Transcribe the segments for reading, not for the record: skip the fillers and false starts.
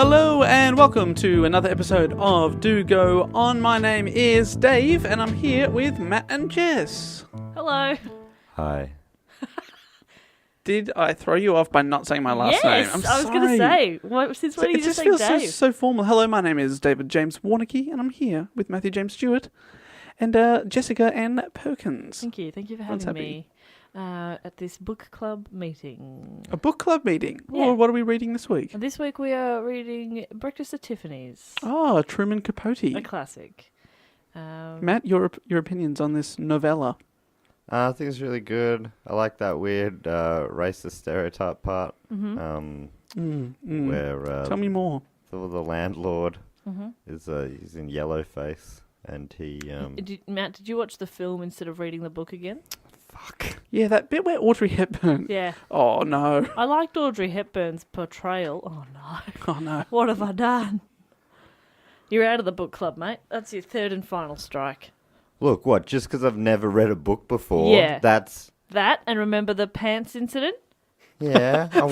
Hello and welcome to another episode of Do Go On. My name is Dave and I'm here with Matt and Jess. Hello. Hi. Did I throw you off by not saying my last name? Yes, I'm I was going to say. Since when did you just say feels Dave? so formal. Hello, my name is David James Warnicky and I'm here with Matthew James Stewart and Jessica Ann Perkins. Thank you. Thank you for having me at this book club meeting. A book club meeting? Yeah. Or what are we reading this week? This week we are reading Breakfast at Tiffany's. Oh, Truman Capote. A classic. Matt, your opinions on this novella? I think it's really good. I like that weird racist stereotype part where Tell me more. the landlord is he's in yellow face and he Matt, did you watch the film instead of reading the book again? fuck. Yeah, that bit where Audrey Hepburn. Yeah. Oh no. I liked Audrey Hepburn's portrayal. Oh no. Oh no. What have I done? You're out of the book club, mate. That's your third and final strike. Look, what? Just because I've never read a book before? Yeah. That's That, and remember the pants incident? yeah. I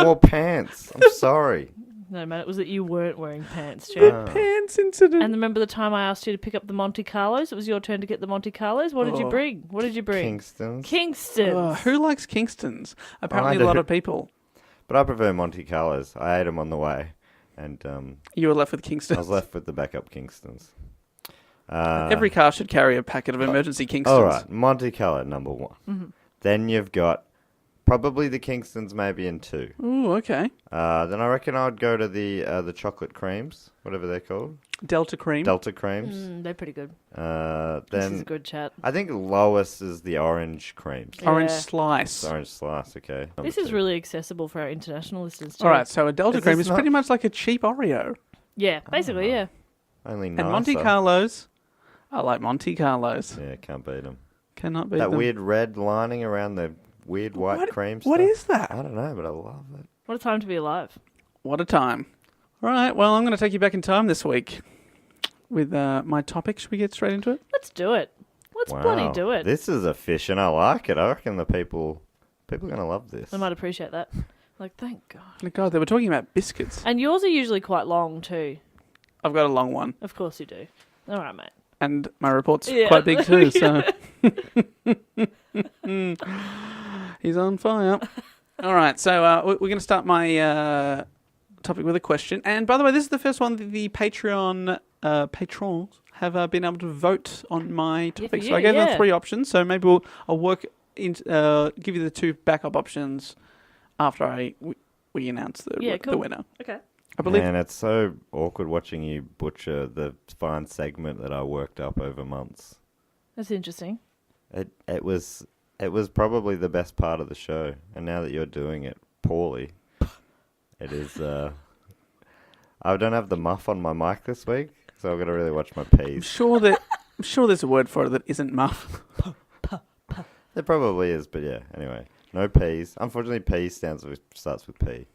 wore pants. I'm sorry. No, man, it was that you weren't wearing pants, The Chad. pants incident. And remember the time I asked you to pick up the Monte Carlos? It was your turn to get the Monte Carlos. What did you bring? What did you bring? Kingston's. Kingston. Who likes Kingstons? Apparently I a lot do. of people. But I prefer Monte Carlos. I ate them on the way, and You were left with I Kingstons. was left with the backup Kingstons. Every car should carry a packet of emergency Kingstons. All right, Monte Carlo number one. Mm-hmm. Then you've got probably the Kingstons, maybe in two. Ooh, okay. Then I reckon I'd go to the chocolate creams, whatever they're called, Delta cream. Delta creams. They're pretty good. Then This is a good chat. I think lowest is the orange creams. Orange Yeah. slice. It's orange slice, okay. Number This is two. really accessible for our international listeners too. All right, so a Delta Is cream this is not- pretty much like a cheap Oreo. Yeah, basically, yeah. Only And nicer. Monte Carlos. I like Monte Carlos. Yeah, can't beat them. Cannot beat That them. weird red lining around the weird white cream stuff. What is that? I don't know, but I love it. What a time to be alive. What a time. All right, well, I'm going to take you back in time this week with my topic. Should we get straight into it? Let's do it. Let's bloody do it. This is efficient. I like it. I reckon the people are going to love this. I might appreciate that. Like, thank God. Oh, God, they were talking about biscuits. And yours are usually quite long too. I've got a long one. Of course you do. All right, mate. And my report's Yeah. quite big too, so... He's on fire. All right, so we're going to start my topic with a question. And by the way, this is the first one that the Patreon patrons have been able to vote on my topic. for So I you, gave them yeah. 3 options. So maybe I'll work in, give you the 2 backup options after we announce the cool. winner. Okay. I believe. Man, it's so awkward watching you butcher the fine segment that I worked up over months. That's interesting. It was probably the best part of the show, and now that you're doing it poorly, it is. I don't have the muff on my mic this week, so I've got to really watch my I'm P's. sure there's a word for it that isn't muff. There probably is, but yeah. Anyway, no P's. Unfortunately, P starts with P.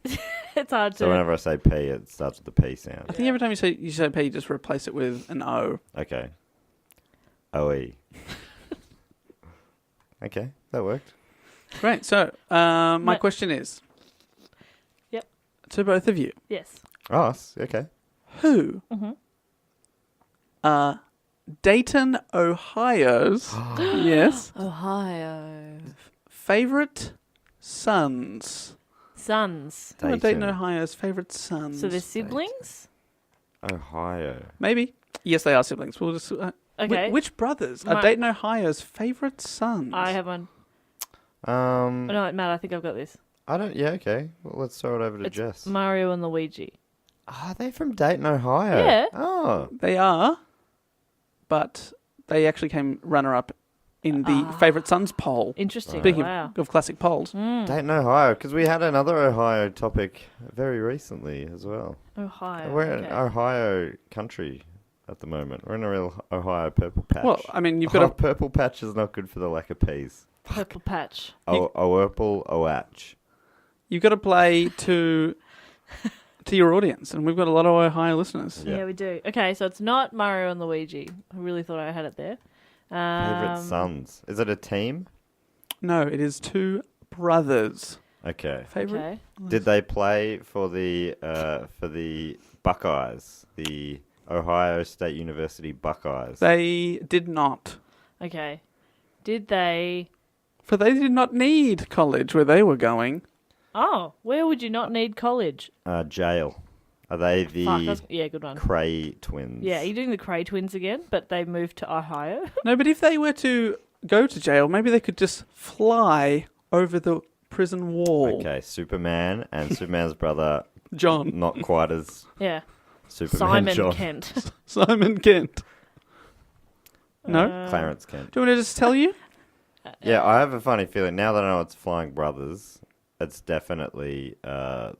It's hard to. So whenever I say P, it starts with the P sound. I think every time you say P, you just replace it with an O. Okay. OE. Okay, that worked. Great. So my question is. Yep. To both of you, Yes. Oh, okay. who are Dayton, Ohio's yes Ohio. favorite sons? Sons. Who are Dayton, Ohio's favorite sons? So they're siblings? Ohio. Maybe. Yes, they are siblings. We'll just. Okay. Which brothers are My- Dayton, Ohio's favorite sons? I have one. Oh, no, Matt, I think I've got this. I don't. Yeah, okay. Well, let's throw it over to It's Jess. Mario and Luigi. Are they from Dayton, Ohio? Yeah. Oh. They are, but they actually came runner-up in the favorite sons poll. Interesting. Speaking Wow. of classic polls. Dayton, Ohio, because we had another Ohio topic very recently as well. Ohio. We're in okay. Ohio country at the moment. We're in a real Ohio purple patch. Well, I mean, you've got a purple patch is not good for the lack of peas. Purple patch. Purple Oatch. You've got to play to your audience, and we've got a lot of Ohio listeners. Yeah. Yeah, we do. Okay, so it's not Mario and Luigi. I really thought I had it there. Favorite sons. Is it a team? No, it is 2 brothers. Okay. Favorite? Okay. Did they play for the Buckeyes, the Ohio State University Buckeyes? They did not. Okay. Did they... For they did not need college where they were going. Oh, where would you not need college? Jail. Are they the Yeah, good one. Cray twins? Yeah, you're doing the Cray twins again, but they moved to Ohio. No, but if they were to go to jail, maybe they could just fly over the prison wall. Okay, Superman and Superman's brother, John. not quite as Yeah. Superman Simon John. Kent. Simon Kent. No? Clarence Kent. Do you want me to just tell you? Yeah, I have a funny feeling now that I know it's Flying Brothers. It's definitely the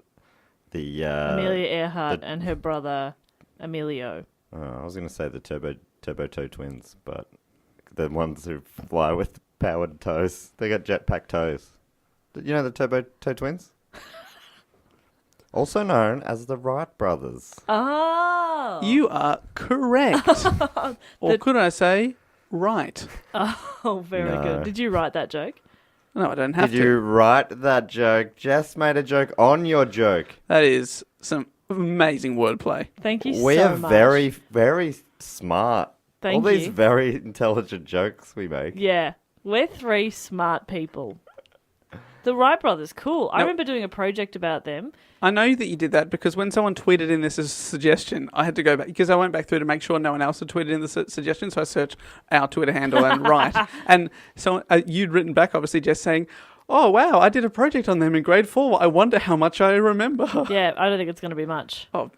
Amelia Earhart and her brother Emilio. I was going to say the Turbo Toe twins, but the ones who fly with powered toes. They got jetpack toes. You know the Turbo Toe twins? Also known as the Wright Brothers. Oh. You are correct. Or could I say, right. Oh, very No. good. Did you write that joke? No, I don't have Did to. you write that joke? Jess made a joke on your joke. That is some amazing wordplay. Thank you We so are much. very, very smart. Thank All these you. very intelligent jokes we make. Yeah. We're three smart people. The Wright Brothers, cool. I Now- remember doing a project about them. I know that you did that because when someone tweeted in this as a suggestion, I had to go back because I went back through to make sure no one else had tweeted in the suggestion. So I searched our Twitter handle and right. And so you'd written back, obviously, just saying, oh, wow, I did a project on them in grade 4. I wonder how much I remember. Yeah, I don't think it's going to be much. Oh,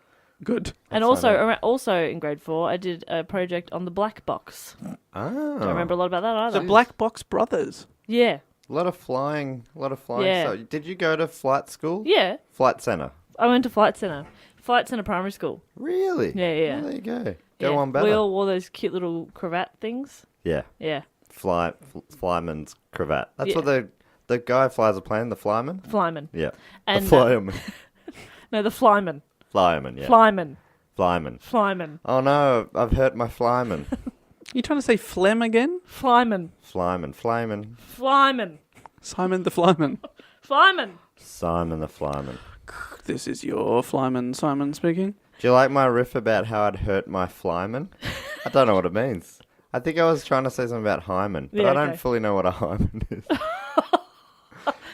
good. And Let's find also in grade 4, I did a project on the black box. Oh. Don't remember a lot about that either. The Black Box Brothers. Yeah. A lot of flying. Yeah. So, did you go to flight school? Yeah. Flight center. I went to Flight Centre. Flight Centre Primary School. Really? Yeah, yeah. Oh, there you go. Yeah. Go on better. We all wore those cute little cravat things. Yeah. Yeah. Flyman's cravat. That's Yeah. what the guy flies a plane, the flyman? Flyman. Yeah. And, the flyman. No, the flyman. Flyman, yeah. Flyman. Flyman. Flyman. Oh no, I've hurt my flyman. You trying to say phlegm again? Flyman. Flyman. Flyman. Flyman. Simon the Flyman. Flyman. Simon the flyman. This is your Flyman, Simon speaking. Do you like my riff about how I'd hurt my flyman? I don't know what it means. I think I was trying to say something about hymen, but Yeah, I don't okay. fully know what a hymen is.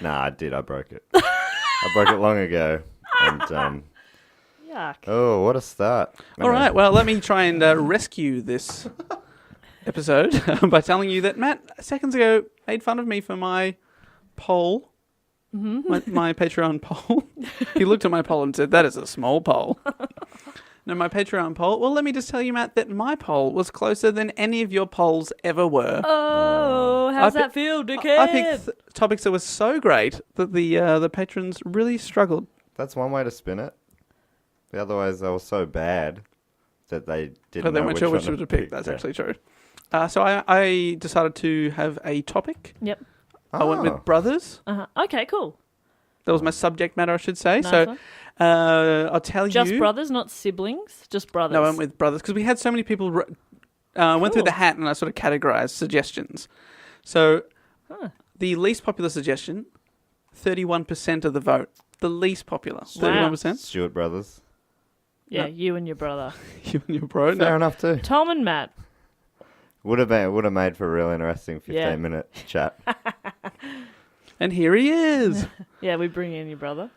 Nah, I did. I broke it. I broke it long ago. And, Yuck. oh, what a start. All right, well, let me try and rescue this episode by telling you that Matt, seconds ago, made fun of me for my poll, my Patreon poll. He looked at my poll and said, that is a small poll. No, my Patreon poll. Well, let me just tell you, Matt, that my poll was closer than any of your polls ever were. Oh, how's I that feel, dickhead? I picked topics that were so great that the patrons really struggled. That's one way to spin it. Otherwise, they were so bad that they didn't But they know weren't which sure one which to to pick. That's Yeah. actually true. So I decided to have a topic. Yep. I went Oh. with brothers. Uh-huh. Okay, cool. That was my subject matter, I should say. Nice So one. I'll tell Just you. brothers, not siblings. Just brothers. No, I went with brothers because we had so many people went through Cool. the hat and I sort of categorized suggestions. So Huh. the least popular suggestion, 31% of the vote. The least popular, 31%. Stewart Brothers. Yeah, No. you and your brother. You and your bro. Fair No. enough too. Tom and Matt. Would have made for a real interesting 15-minute chat. And here he is. Yeah, we bring in your brother.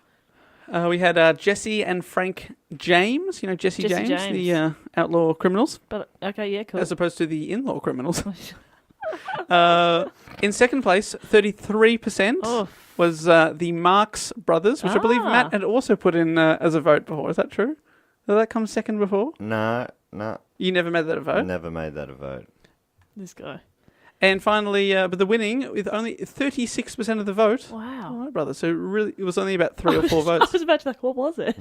We had Jesse and Frank James. You know Jesse Jesse James, James. the outlaw criminals, But okay, yeah, cool. as opposed to the in-law criminals. In second place, 33% Oh, was the Marx Brothers, which I believe Ah. Matt had also put in as a vote before. Is that true? Did that come second before? No, You never made that a vote? never made that a vote. this guy. And finally, but the winning with only 36% of the vote. Wow. All right, brother. So really, it was only about 3 or 4 I votes. was about to be like, what was it?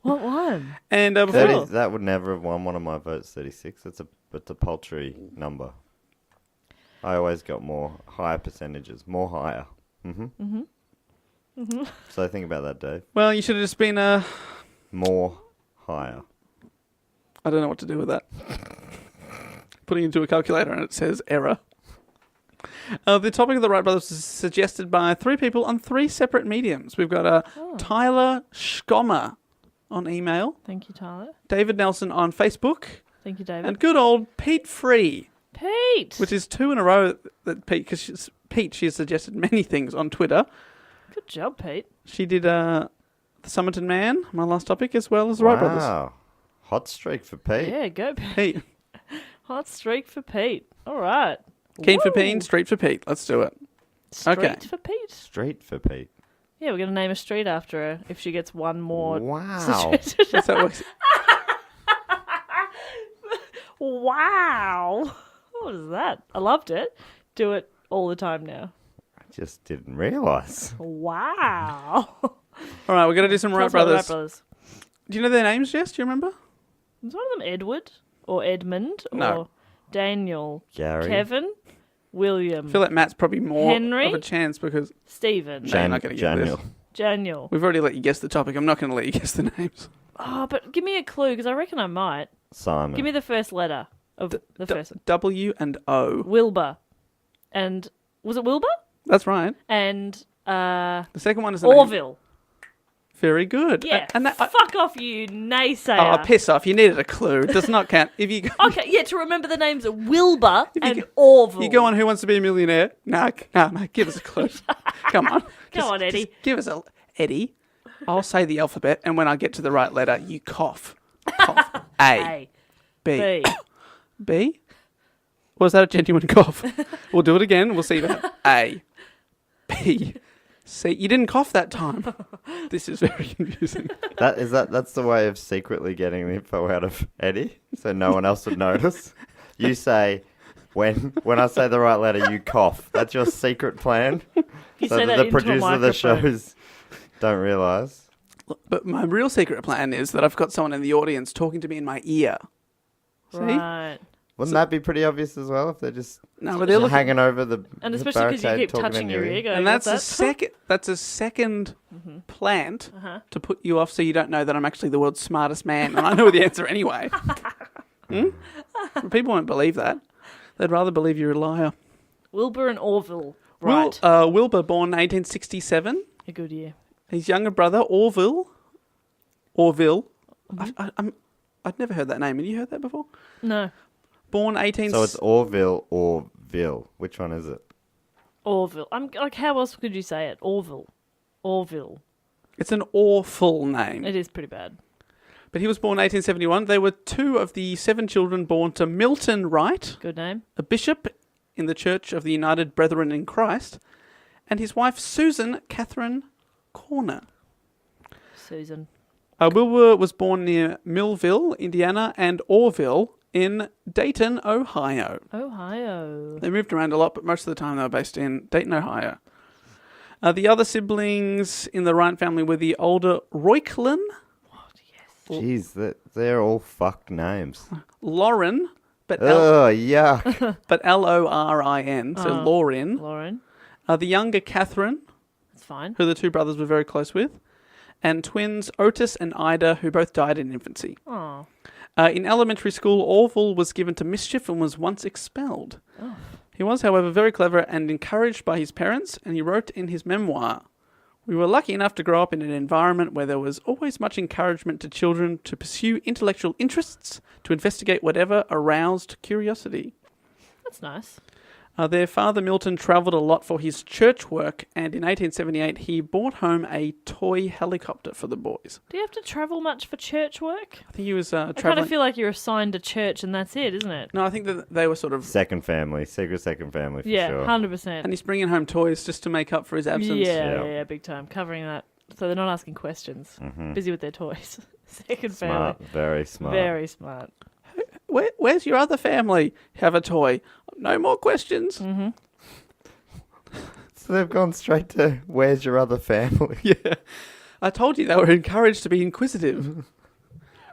What one? And before 30, that would never have won one of my votes. 36. It's a paltry number. I always got more higher percentages, more higher. So think about that, Dave. well, you should have just been More higher. I don't know what to do with that. Putting it into a calculator and it says error. The topic of the Wright Brothers is suggested by 3 people on 3 separate mediums. We've got Tyler Schkommer on email. Thank you, Tyler. David Nelson on Facebook. Thank you, David. And good old Pete Free. Pete! Which is 2 in a row that Pete, because she has suggested many things on Twitter. Good job, Pete. She did the Somerton Man, my last topic, as well as the Wright Brothers. Wow. Hot streak for Pete. Yeah, go Pete. Pete. Hot streak for Pete. All right. Keen for Woo! Peen, street for Pete. Let's do it. Street Okay. for Pete. Street for Pete. Yeah, we're going to name a street after her if she gets one more. Wow. That's how it works. Wow. What was that? I loved it. Do it all the time now. I just didn't realise. Wow. All right, we're going to do some Tell Wright us about the Brothers. Wright Brothers. Do you know their names, Jess? Do you remember? Was one of them Edward or Edmund or No. Daniel? Gary. Kevin? William? I feel like Matt's probably more Henry? of a chance because Stephen? you're not going to get Daniel. this. Daniel? We've already let you guess the topic. I'm not going to let you guess the names. Oh, but give me a clue because I reckon I might. Simon. Give me the first letter of the first one. W and O. Wilbur. And was it Wilbur? That's right. And The second one is the name. Orville. Very good. Yeah. And that, fuck off, you naysayer. oh, piss off. You needed a clue. It does not count. If you go, Okay, yeah, to remember the names of Wilbur you and go- Orville. you go on Who Wants to Be a Millionaire. No, give us a clue. Come on. Come on, Eddie. Just give us a... Eddie, I'll say the alphabet, and when I get to the right letter, you cough. Cough. A. A. B. B. B? Was that a genuine cough? We'll do it again. We'll see that. A. B. C. You didn't cough that time. This is very confusing. That's the way of secretly getting the info out of Eddie, so no one else would notice. You say, when I say the right letter, you cough. That's your secret plan. You So say that the into a producer of the microphone. shows don't realise. But my real secret plan is that I've got someone in the audience talking to me in my ear. See? Right. Wouldn't that be pretty obvious as well if they're just No, but they're looking... hanging over the And the especially because you barricade keep talking touching in your ear going, And that's "What's that?" That's a second plant Uh-huh. to put you off so you don't know that I'm actually the world's smartest man. And I know the answer anyway. But people won't believe that. They'd rather believe you're a liar. Wilbur and Orville. Right. Wilbur, born 1867. A good year. His younger brother, Orville. I'd never heard that name. Had you heard that before? No. Born 18... So it's Orville or Ville. Which one is it? Orville. I'm like, how else could you say it? Orville. Orville. It's an awful name. It is pretty bad. But he was born 1871. They were 2 of the 7 children born to Milton Wright, Good name. a bishop in the Church of the United Brethren in Christ, and his wife Susan Catherine Corner. Susan. Wilbur was born near Millville, Indiana, and Orville in Dayton, Ohio. Ohio. They moved around a lot, but most of the time they were based in Dayton, Ohio. The other siblings in the Wright family were the older Royklin, Jeez, they're all fucked names. Lauren, but Oh, yuck. but Lorin, so Lauren. Lauren. The younger Catherine, That's fine. who the 2 brothers were very close with, and twins Otis and Ida, who both died in infancy. Oh. In elementary school, Orville was given to mischief and was once expelled. Oh. He was, however, very clever and encouraged by his parents, and he wrote in his memoir, "We were lucky enough to grow up in an environment where there was always much encouragement to children to pursue intellectual interests, to investigate whatever aroused curiosity." That's nice. Their father, Milton, travelled a lot for his church work, and in 1878 he brought home a toy helicopter for the boys. Do you have to travel much for church work? I think he was I kind travelling... of feel like you're assigned a church and that's it, isn't it? No, I think that they were sort of... Second family. Secret second family for Yeah, sure. 100%. And he's bringing home toys just to make up for his absence. Yeah, big time. Covering that. So they're not asking questions. Busy with their toys. Second Smart. family. Very smart. Very smart. Where's your other family? Have a toy. No more questions. Mm-hmm. So they've gone straight to, where's your other family? Yeah. I told you they were encouraged to be inquisitive.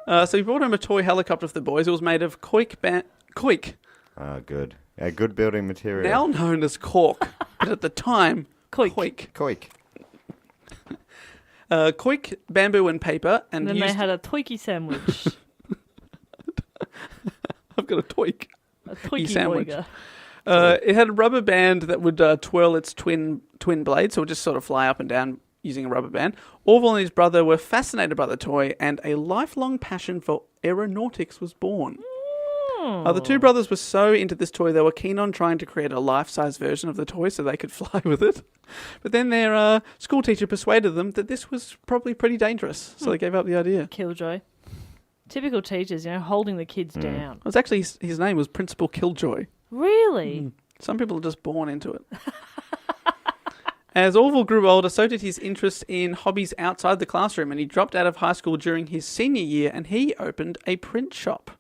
So he brought home a toy helicopter for the boys. It was made of koik. Oh, good. A good building material. Now known as cork, but at the time, Koik. koik. Koik. Koik, bamboo and paper. And And then used... they had a Twiki sandwich. I've got a toik. A Twiki sandwich. boiger. It had a rubber band that would twirl its twin blades, so it would just sort of fly up and down using a rubber band. Orville and his brother were fascinated by the toy, and a lifelong passion for aeronautics was born. The two brothers were so into this toy, they were keen on trying to create a life-size version of the toy so they could fly with it. But then their school teacher persuaded them that this was probably pretty dangerous, so they gave up the idea. Killjoy. Typical teachers, holding the kids down. It was actually, his name was Principal Killjoy. Really? Some people are just born into it. As Orville grew older, so did his interest in hobbies outside the classroom, and he dropped out of high school during his senior year, and he opened a print shop.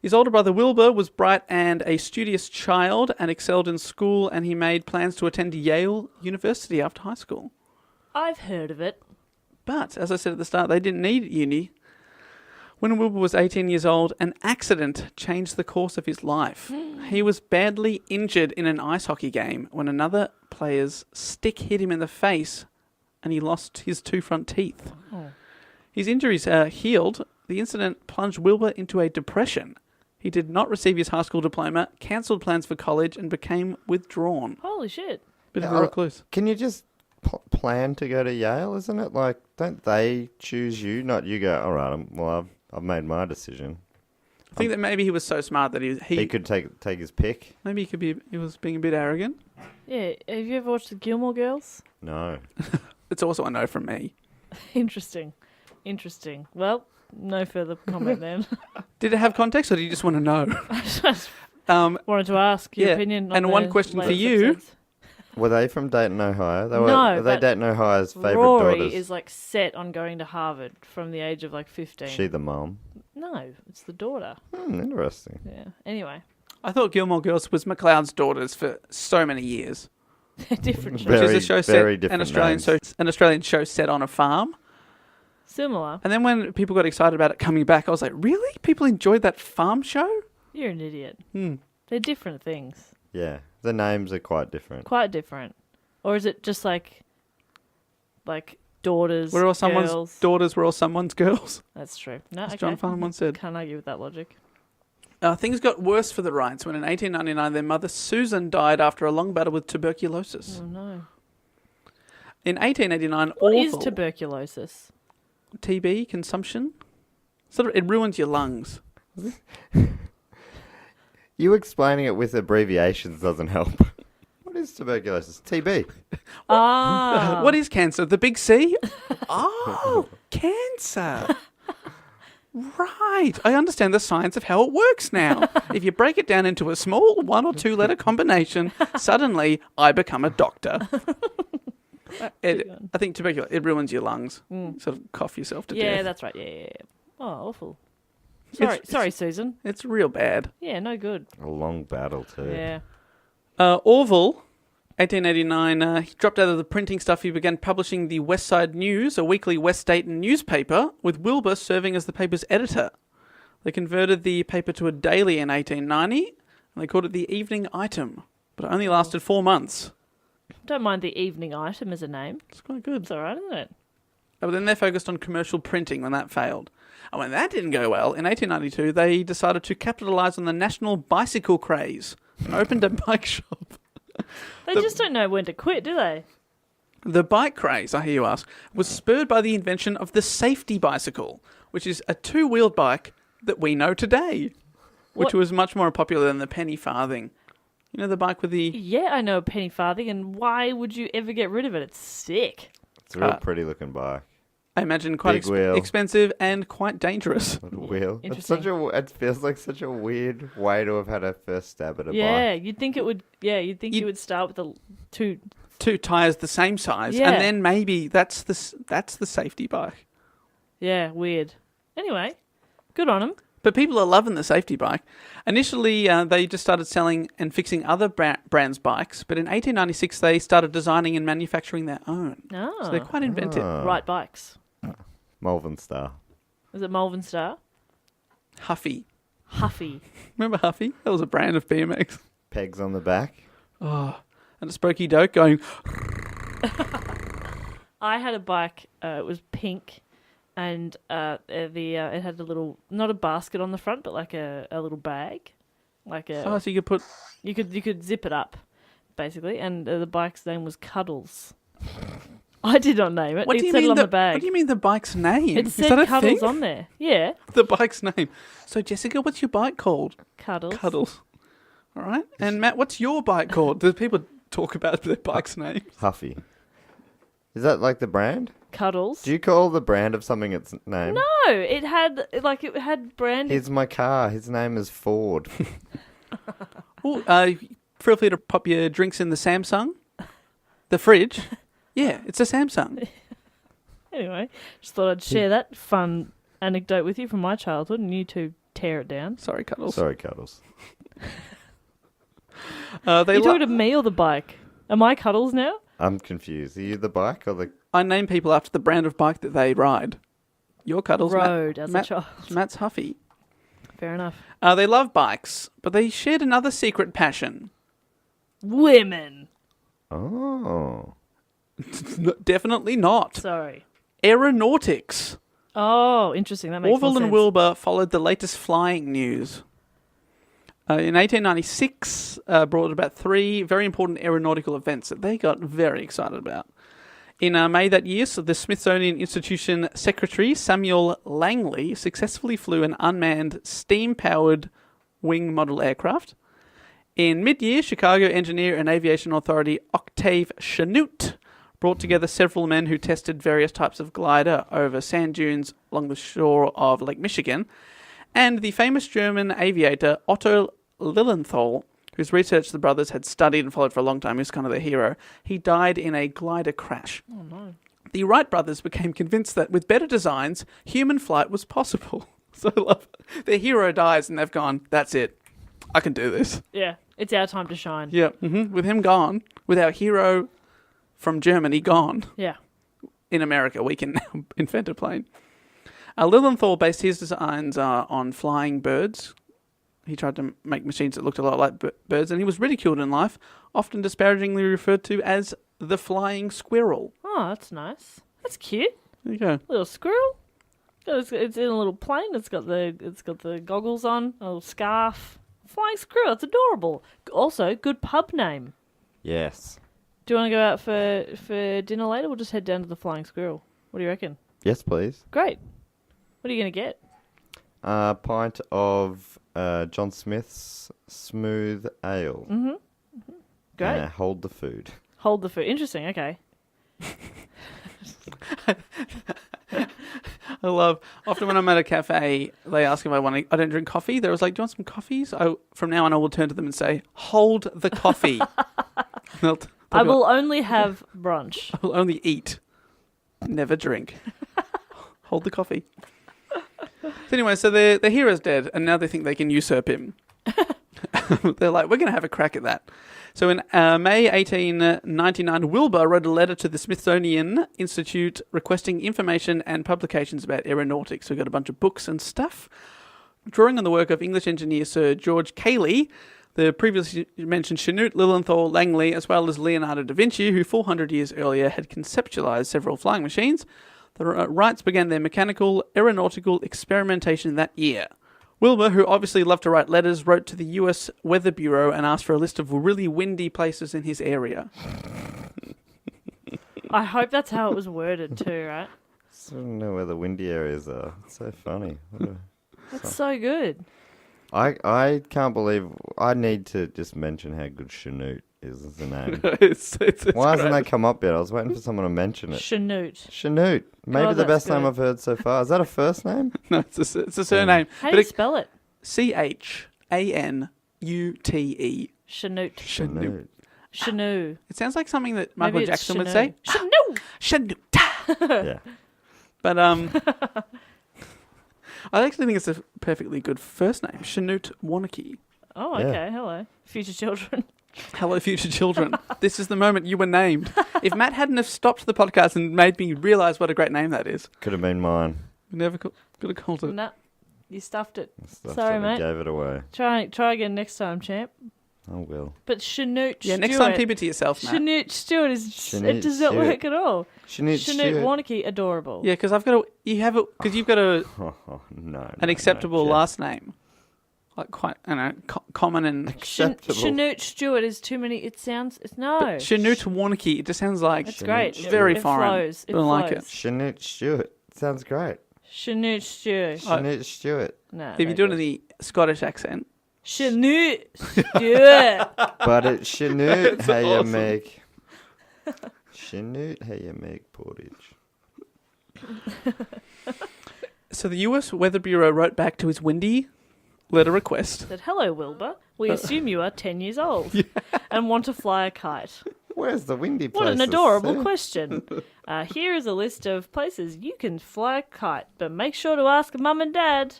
His older brother Wilbur was bright and a studious child and excelled in school, and he made plans to attend Yale University after high school. I've heard of it. But, as I said at the start, they didn't need uni. When Wilbur was 18 years old, an accident changed the course of his life. He was badly injured in an ice hockey game when another player's stick hit him in the face and he lost his 2 front teeth. His injuries healed. The incident plunged Wilbur into a depression. He did not receive his high school diploma, cancelled plans for college, and became withdrawn. Holy shit. Bit of a recluse. Can you just plan to go to Yale, isn't it? Like, don't they choose you? Not you go, all right, I've made my decision. I think that maybe he was so smart that he could take his pick. Maybe he was being a bit arrogant. Yeah, have you ever watched the Gilmore Girls? No. It's also a no from me. Interesting. Well, no further comment then. Did it have context, or do you just want to know? I just wanted to ask your opinion on and one question for you. Episodes. Were they from Dayton, Ohio? No, were they Dayton, Ohio's favourite Rory daughters? is set on going to Harvard from the age of 15. She the mom? No, it's the daughter. Interesting. Yeah. Anyway. I thought Gilmore Girls was McLeod's daughters for so many years. Different show. Which is a show very set, different an Australian show set on a farm. Similar. And then when people got excited about it coming back, I was like, really? People enjoyed that farm show? You're an idiot. They're different things. Yeah, the names are quite different. Quite different. Or is it just like daughters, We're all someone's girls? daughters, we're all someone's girls. That's true. No, As okay. John Farnham once said. Can't argue with that logic. Things got worse for the Wrights when in 1899 their mother Susan died after a long battle with tuberculosis. Oh no. In 1889, What is Orville, tuberculosis? TB, consumption, it ruins your lungs. You explaining it with abbreviations doesn't help. What is tuberculosis? TB. Ah. What is cancer? The big C? Oh, cancer. Right. I understand the science of how it works now. If you break it down into a small 1 or 2 letter combination, suddenly I become a doctor. I think tuberculosis, it ruins your lungs. Sort of cough yourself to death. Yeah, that's right. Yeah. Oh, awful. Sorry, Susan. It's real bad. Yeah, no good. A long battle too. Yeah. Orville, 1889, he dropped out of the printing stuff. He began publishing the West Side News, a weekly West Dayton newspaper, with Wilbur serving as the paper's editor. They converted the paper to a daily in 1890, and they called it the Evening Item, but it only lasted 4 months. Don't mind the Evening Item as a name. It's quite good. It's all right, isn't it? But then they focused on commercial printing when that failed. And when that didn't go well, in 1892, they decided to capitalise on the national bicycle craze and opened a bike shop. They just don't know when to quit, do they? The bike craze, I hear you ask, was spurred by the invention of the safety bicycle, which is a 2-wheeled bike that we know today, which was much more popular than the penny farthing. You know the bike with the... Yeah, I know a penny farthing, and why would you ever get rid of it? It's sick. It's a real pretty looking bike. I imagine quite expensive and quite dangerous. What a wheel. It's Interesting. it feels like such a weird way to have had a first stab at a Yeah, bike. you'd think it would. Yeah, you'd think you would start with the two tyres the same size, Yeah. and then maybe that's the safety bike. Yeah, weird. Anyway, good on them. But people are loving the safety bike. Initially, they just started selling and fixing other brands' bikes, but in 1896 they started designing and manufacturing their own. Oh, So they're quite inventive. Wright bikes. Malvern Star. Is it Malvern Star? Huffy. Huffy. Remember Huffy? That was a brand of BMX. Pegs on the back. Oh, and a spokey doke going... I had a bike. It was pink, and it had a little, not a basket on the front, but like a little bag, Like Oh, so you could put... you could zip it up, basically, and the bike's name was Cuddles. I did not name it. What It do you said mean it on the bag. What do you mean the bike's name? It Is said that a Cuddles thing? on there. Yeah, The bike's name. So, Jessica, what's your bike called? Cuddles. Cuddles. All right. And, Matt, what's your bike called? Do people talk about their bike's name? Huffy. Is that like the brand? Cuddles. Do you call the brand of something its name? No, it had branding. Here's my car. His name is Ford. Oh, feel free to pop your drinks in the Samsung. The fridge. Yeah, it's a Samsung. Anyway, just thought I'd share that fun anecdote with you from my childhood, and you two tear it down. Sorry, Cuddles. Sorry, Cuddles. You talking to me or the bike? Am I Cuddles now? I'm confused. Are you the bike or the... I name people after the brand of bike that they ride. Your Cuddles, Rode as a child. Matt's Huffy. Fair enough. They love bikes, but they shared another secret passion. Women. Oh. Definitely not. Sorry. Aeronautics. Oh, interesting. That makes more Orville sense. and Wilbur followed the latest flying news. In 1896, brought about 3 very important aeronautical events that they got very excited about. In May that year, so the Smithsonian Institution Secretary Samuel Langley successfully flew an unmanned steam-powered wing model aircraft. In mid-year, Chicago engineer and aviation authority Octave Chanute brought together several men who tested various types of glider over sand dunes along the shore of Lake Michigan. And the famous German aviator Otto Lilienthal, whose research the brothers had studied and followed for a long time, is kind of their hero. He died in a glider crash. Oh, no. The Wright brothers became convinced that with better designs, human flight was possible. So I love it. Their hero dies and they've gone, that's it. I can do this. Yeah, it's our time to shine. Yeah. With him gone, with our hero from Germany gone, Yeah. in America, we can now invent a plane. Lilienthal based his designs on flying birds. He tried to make machines that looked a lot like birds, and he was ridiculed in life, often disparagingly referred to as the flying squirrel. Oh, that's nice. That's cute. There you go. Little squirrel. It's in a little plane. It's got the goggles on, a little scarf. Flying squirrel. It's adorable. Also, good pub name. Yes. Do you want to go out for dinner later? We'll just head down to the Flying Squirrel. What do you reckon? Yes, please. Great. What are you going to get? A pint of John Smith's Smooth Ale. Great. Hold the food. Hold the food. Interesting. Okay. I love, often when I'm at a cafe, they ask if I don't drink coffee. They're always like, do you want some coffees? From now on, I will turn to them and say, hold the coffee. I will only have brunch. I will only eat, never drink. Hold the coffee. So anyway, so the hero's dead, and now they think they can usurp him. They're like, we're going to have a crack at that. So in May 1899, Wilbur wrote a letter to the Smithsonian Institute requesting information and publications about aeronautics. So we got a bunch of books and stuff. Drawing on the work of English engineer Sir George Cayley, the previously mentioned Chanute, Lilienthal, Langley, as well as Leonardo da Vinci, who 400 years earlier had conceptualized several flying machines, the Wrights began their mechanical aeronautical experimentation that year. Wilbur, who obviously loved to write letters, wrote to the US Weather Bureau and asked for a list of really windy places in his area. I hope that's how it was worded too, right? I don't know where the windy areas are. It's so funny. That's so good. I can't believe... I need to just mention how good Chanute is as a name. it's Why hasn't great. that come up yet? I was waiting for someone to mention it. Chanute. Chanute. Maybe God, the that's best name good. I've heard so far. Is that a first name? No, it's a surname. How do you spell it? Chanute. Chanute. Chanute. Chanute. It sounds like something that Michael Maybe it's Jackson would Chanute. say. Chanute. Chanute. Yeah. But I actually think it's a perfectly good first name, Chanute Warneke. Oh, Yeah. okay. Hello. Future children. Hello, future children. This is the moment you were named. If Matt hadn't have stopped the podcast and made me realise what a great name that is, Could have been mine. we never could have called it. No. You stuffed it. Stuff Sorry, that I mate. gave it away. Try again next time, champ. I will. But Chanute Yeah, Stewart. next time keep it to yourself, Matt. Chanute Stewart is... Chanute it does not Stewart. work at all. Chanute Chanute Stewart. Warneke, adorable. Yeah, because you've got No. an acceptable last name. like quite, common and... Acceptable. Chinook Stewart is too many. It sounds. It's no. But Chinook Warnicky, it just sounds like... It's great. Very it foreign. Flows. It Don't like flows. it. Chinook Stewart. Sounds great. Chinook Stewart. Chinook Stewart. No. If you do it in the Scottish accent... Chinook Stewart. But it's Chinook how you awesome. make... Chinook how you make porridge. So the US Weather Bureau wrote back to his windy letter request. Said, hello, Wilbur. We assume you are 10 years old and want to fly a kite. Where's the windy place? What an adorable question. Here is a list of places you can fly a kite, but make sure to ask Mum and Dad.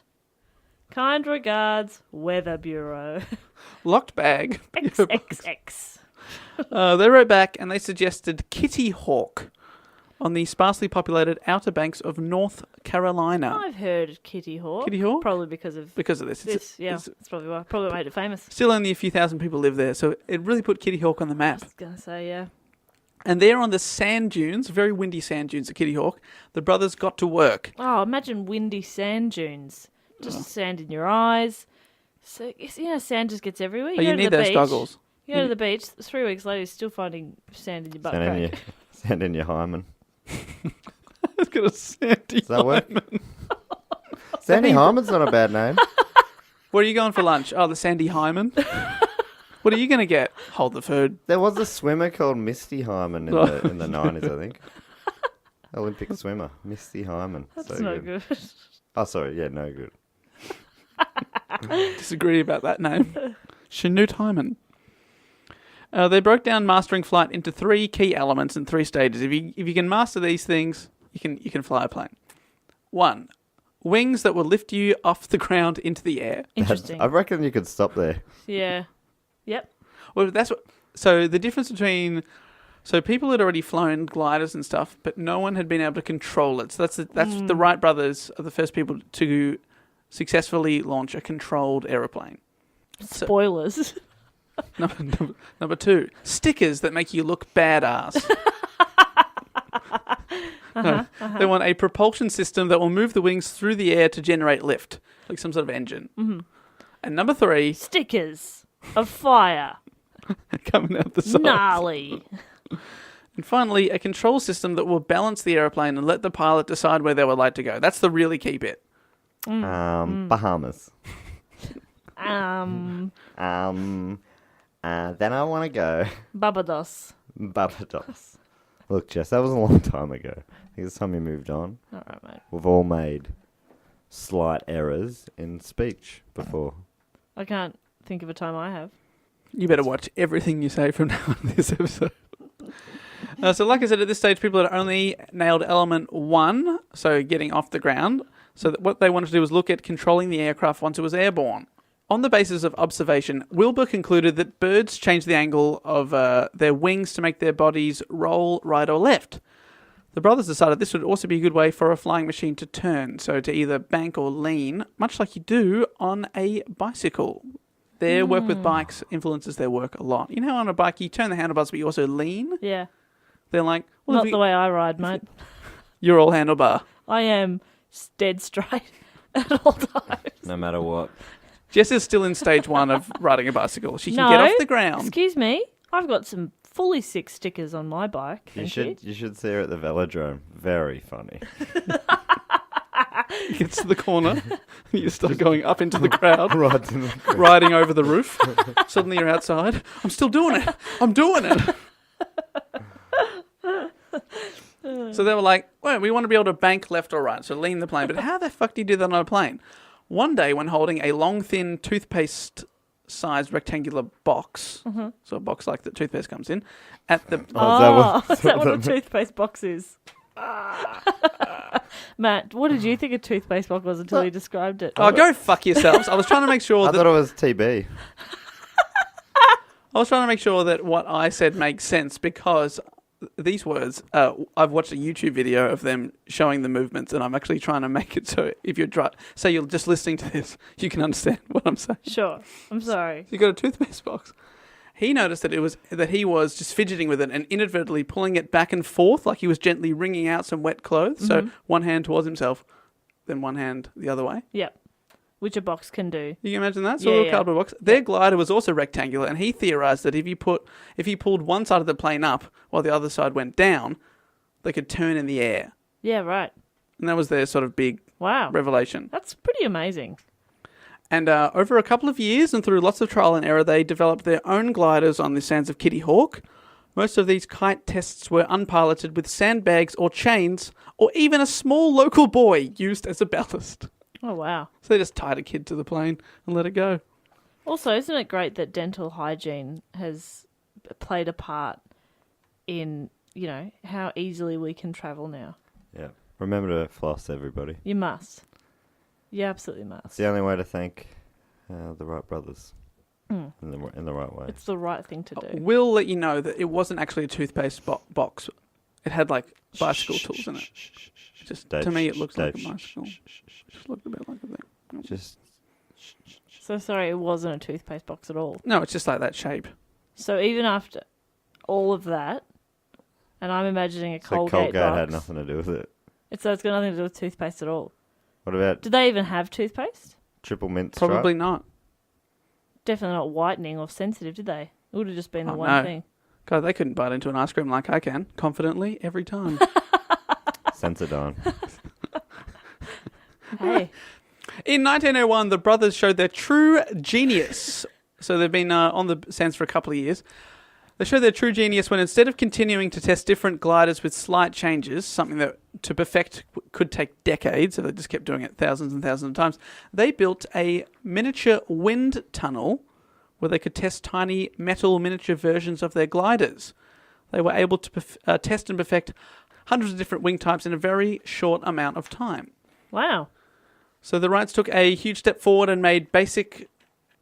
Kind regards, Weather Bureau. Locked bag. XXX. They wrote back and they suggested Kitty Hawk on the sparsely populated Outer Banks of North Carolina. I've heard Kitty Hawk. Kitty Hawk? Probably because of Because of this. this. That's probably why. Probably made it famous. Still only a few thousand people live there, so it really put Kitty Hawk on the I map. was going to say, yeah. And there on the sand dunes, very windy sand dunes at Kitty Hawk, the brothers got to work. Oh, imagine windy sand dunes. Just sand in your eyes. So, sand just gets everywhere. Oh, you go to need the those beach. goggles. You go to the beach, 3 weeks later, you're still finding sand in your butt crack. Send in your hymen. It's got a sandy. Does that work? Sandy Hyman's not a bad name. Where are you going for lunch? Oh, the Sandy Hyman. What are you going to get? Hold the food. There was a swimmer called Misty Hyman in the 90s, I think. Olympic swimmer, Misty Hyman. That's so not good. Oh, sorry. Yeah, no good. Disagree about that name. Chinook Hyman. They broke down mastering flight into 3 key elements in 3 stages. If you can master these things, you can fly a plane. 1, wings that will lift you off the ground into the air. Interesting. I reckon you could stop there. Yeah. Yep. Well, that's what. So the difference between people had already flown gliders and stuff, but no one had been able to control it. So that's the Wright brothers are the first people to successfully launch a controlled aeroplane. Spoilers. Number 2, stickers that make you look badass. They want a propulsion system that will move the wings through the air to generate lift, like some sort of engine. Mm-hmm. And number 3, Stickers of fire. coming out the side. Gnarly. And finally, a control system that will balance the aeroplane and let the pilot decide where they would like to go. That's the really key bit. Bahamas. Then I want to go Barbados. Barbados. Look, Jess, that was a long time ago. I think it's time you moved on. All right, mate. We've all made slight errors in speech before. I can't think of a time I have. You better watch everything you say from now on in this episode. So like I said, at this stage, people had only nailed element 1, so getting off the ground. So that what they wanted to do was look at controlling the aircraft once it was airborne. On the basis of observation, Wilbur concluded that birds change the angle of their wings to make their bodies roll right or left. The brothers decided this would also be a good way for a flying machine to turn, so to either bank or lean, much like you do on a bicycle. Their work with bikes influences their work a lot. You know how on a bike you turn the handlebars but you also lean? Yeah. They're like... well, Not the way I ride, mate. You're all handlebar. I am dead straight at all times. No matter what. Jess is still in stage 1 of riding a bicycle. She can get off the ground. Excuse me. I've got some fully sick stickers on my bike. You should see her at the velodrome. Very funny. He gets to the corner. You start going up into the crowd. Right in the Riding over the roof. Suddenly you're outside. I'm still doing it. I'm doing it. So they were like, well, we want to be able to bank left or right, so lean the plane. But how the fuck do you do that on a plane? One day when holding a long, thin, toothpaste-sized rectangular box, so a box like the toothpaste comes in, at the... Is that what a toothpaste box is? Matt, what did you think a toothpaste box was until you described it? Oh, go fuck yourselves. I was trying to make sure I thought it was TB. I was trying to make sure that what I said makes sense because these words, I've watched a YouTube video of them showing the movements and I'm actually trying to make it so if you're say you're just listening to this, you can understand what I'm saying. Sure. I'm sorry. So you got a toothpaste box. He noticed that he was just fidgeting with it and inadvertently pulling it back and forth like he was gently wringing out some wet clothes. So one hand towards himself, then one hand the other way. Yep. which a box can do. You can imagine that? So a little cardboard box. Their glider was also rectangular, and he theorised that if you pulled one side of the plane up while the other side went down, they could turn in the air. Yeah, right. And that was their sort of big revelation. That's pretty amazing. And over a couple of years and through lots of trial and error, they developed their own gliders on the sands of Kitty Hawk. Most of these kite tests were unpiloted with sandbags or chains, or even a small local buoy used as a ballast. Oh, wow. So they just tied a kid to the plane and let it go. Also, isn't it great that dental hygiene has played a part in, how easily we can travel now? Yeah. Remember to floss, everybody. You must. You absolutely must. It's the only way to thank the Wright Brothers in the right way. It's the right thing to do. We'll let you know that it wasn't actually a toothpaste box. It had like bicycle tools in it. Just Dave, to me, it looks like a Dave, bicycle. Just looked a bit like a thing. Just So sorry, it wasn't a toothpaste box at all. No, it's just like that shape. So even after all of that, and I'm imagining a Colgate Colgate box. had nothing to do with it. So it's got nothing to do with toothpaste at all. What about Did they even have toothpaste? triple mint stripe? Probably not. Definitely not whitening or sensitive, did they? It would have just been the one no. thing. God, they couldn't bite into an ice cream like I can, confidently, every time. Sensodyne. Hey. In 1901, the brothers showed their true genius. So they've been on the sands for a couple of years. They showed their true genius when instead of continuing to test different gliders with slight changes, something that to perfect could take decades, so they just kept doing it thousands and thousands of times, they built a miniature wind tunnel where they could test tiny metal miniature versions of their gliders. They were able to test and perfect hundreds of different wing types in a very short amount of time. Wow. So the Wrights took a huge step forward and made basic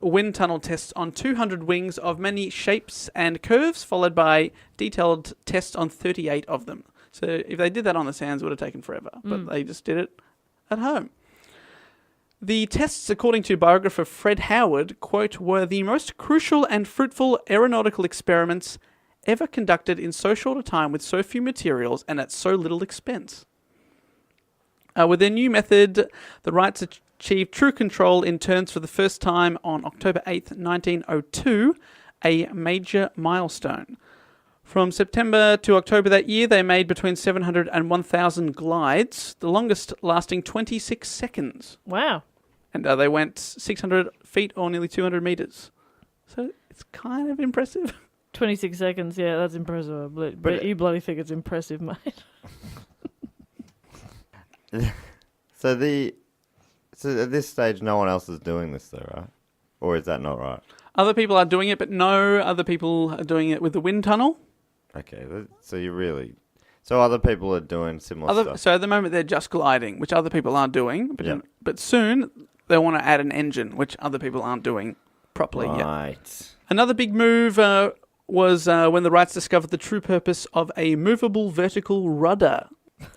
wind tunnel tests on 200 wings of many shapes and curves, followed by detailed tests on 38 of them. So if they did that on the sands, it would have taken forever, but they just did it at home. The tests, according to biographer Fred Howard, quote, were the most crucial and fruitful aeronautical experiments ever conducted in so short a time with so few materials and at so little expense. With their new method, the Wrights achieved true control in turns for the first time on October 8th, 1902, a major milestone. From September to October that year, they made between 700 and 1,000 glides, the longest lasting 26 seconds. Wow. And they went 600 feet or nearly 200 meters. So it's kind of impressive. 26 seconds, yeah, that's impressive. But you bloody think it's impressive, mate. So at this stage, no one else is doing this, though, right? Or is that not right? Other people are doing it, but no other people are doing it with the wind tunnel. Okay, so other people are doing similar stuff. So at the moment, they're just gliding, which other people aren't doing. But soon, they want to add an engine, which other people aren't doing properly yet. Right. Another big move was when the Wrights discovered the true purpose of a movable vertical rudder.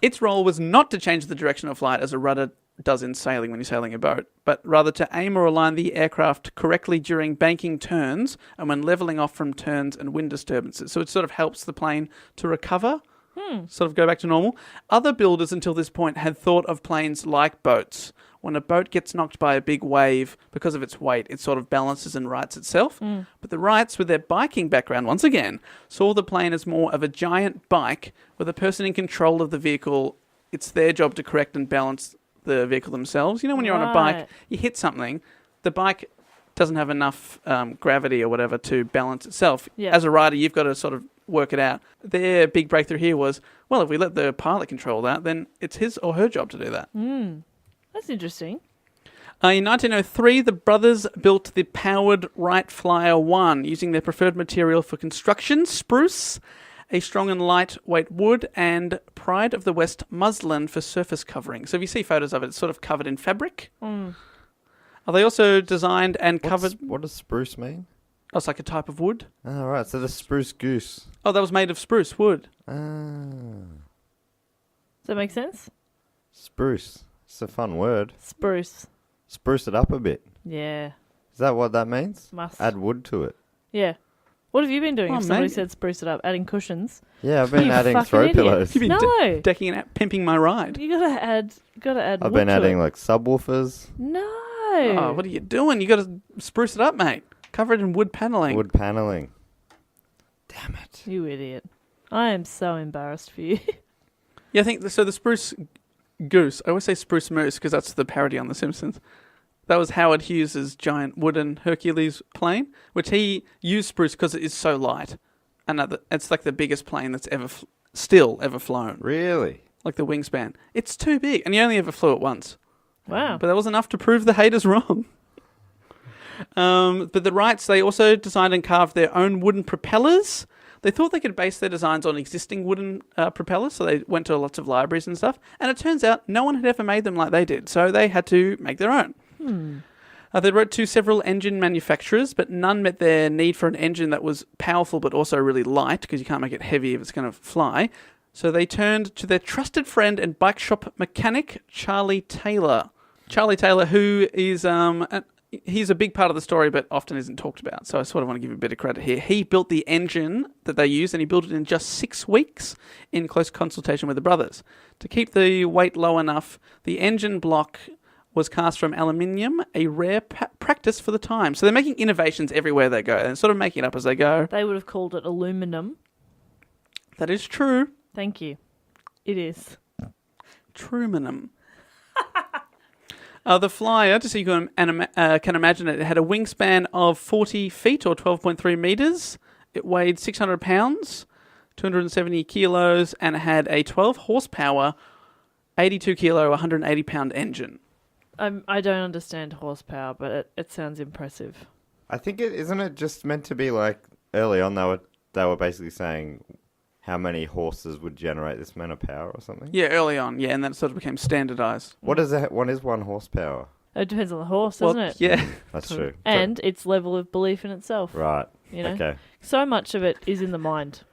Its role was not to change the direction of flight as a rudder does in sailing when you're sailing a boat, but rather to aim or align the aircraft correctly during banking turns and when levelling off from turns and wind disturbances. So it sort of helps the plane to recover, sort of go back to normal. Other builders until this point had thought of planes like boats. When a boat gets knocked by a big wave, because of its weight, it sort of balances and rights itself. But the Wrights, with their biking background, once again, saw the plane as more of a giant bike with a person in control of the vehicle. It's their job to correct and balance the vehicle themselves. You know, when you're on a bike, you hit something, the bike doesn't have enough gravity or whatever to balance itself. Yeah. As a rider, you've got to sort of work it out. Their big breakthrough here was, well, if we let the pilot control that, then it's his or her job to do that. That's interesting. In 1903, the brothers built the powered Wright Flyer 1 using their preferred material for construction, spruce, a strong and lightweight wood, and Pride of the West muslin for surface covering. So if you see photos of it, it's sort of covered in fabric. They also designed and covered... What does spruce mean? Oh, it's like a type of wood. Oh, right. So the spruce goose. Oh, that was made of spruce wood. Does that make sense? Spruce. It's a fun word. Spruce. Spruce it up a bit. Yeah. Is that what that means? Must. Add wood to it. Yeah. What have you been doing if somebody maybe. said spruce it up? Adding cushions? Yeah, I've been You adding fucking throw idiot. pillows. You've been No. decking and pimping my ride. You gotta add I've wood been to adding it. like subwoofers. No. No. Oh, what are you doing? You got to spruce it up, mate. Cover it in wood paneling. Wood paneling. Damn it. You idiot. I am so embarrassed for you. Yeah, I think so. The spruce goose. I always say spruce moose because that's the parody on The Simpsons. That was Howard Hughes' giant wooden Hercules plane, which he used spruce because it is so light, and it's like the biggest plane that's ever flown. Really? Like the wingspan. It's too big, and he only ever flew it once. Wow. But that was enough to prove the haters wrong. But the Wrights, they also designed and carved their own wooden propellers. They thought they could base their designs on existing wooden propellers, so they went to lots of libraries and stuff. And it turns out no one had ever made them like they did, so they had to make their own. They wrote to several engine manufacturers, but none met their need for an engine that was powerful but also really light, because you can't make it heavy if it's going to fly. So they turned to their trusted friend and bike shop mechanic, Charlie Taylor. Charlie Taylor, who is... he's a big part of the story, but often isn't talked about. So I sort of want to give him a bit of credit here. He built the engine that they used, and he built it in just 6 weeks in close consultation with the brothers. To keep the weight low enough, the engine block was cast from aluminium, a rare practice for the time. So they're making innovations everywhere they go, and sort of making it up as they go. They would have called it aluminum. That is true. Thank you. It is. Trumanum. The flyer, just so you can imagine it, had a wingspan of 40 feet or 12.3 meters. It weighed 600 pounds, 270 kilos, and it had a 12 horsepower, 82 kilo, 180 pound engine. I don't understand horsepower, but it sounds impressive. I think isn't it just meant to be like early on they were basically saying how many horses would generate this amount of power or something? Yeah, early on, yeah, and then it sort of became standardized. What is that? What is 1 horsepower? It depends on the horse, doesn't it? Yeah. That's true. And its level of belief in itself. Right. You know? Okay. So much of it is in the mind.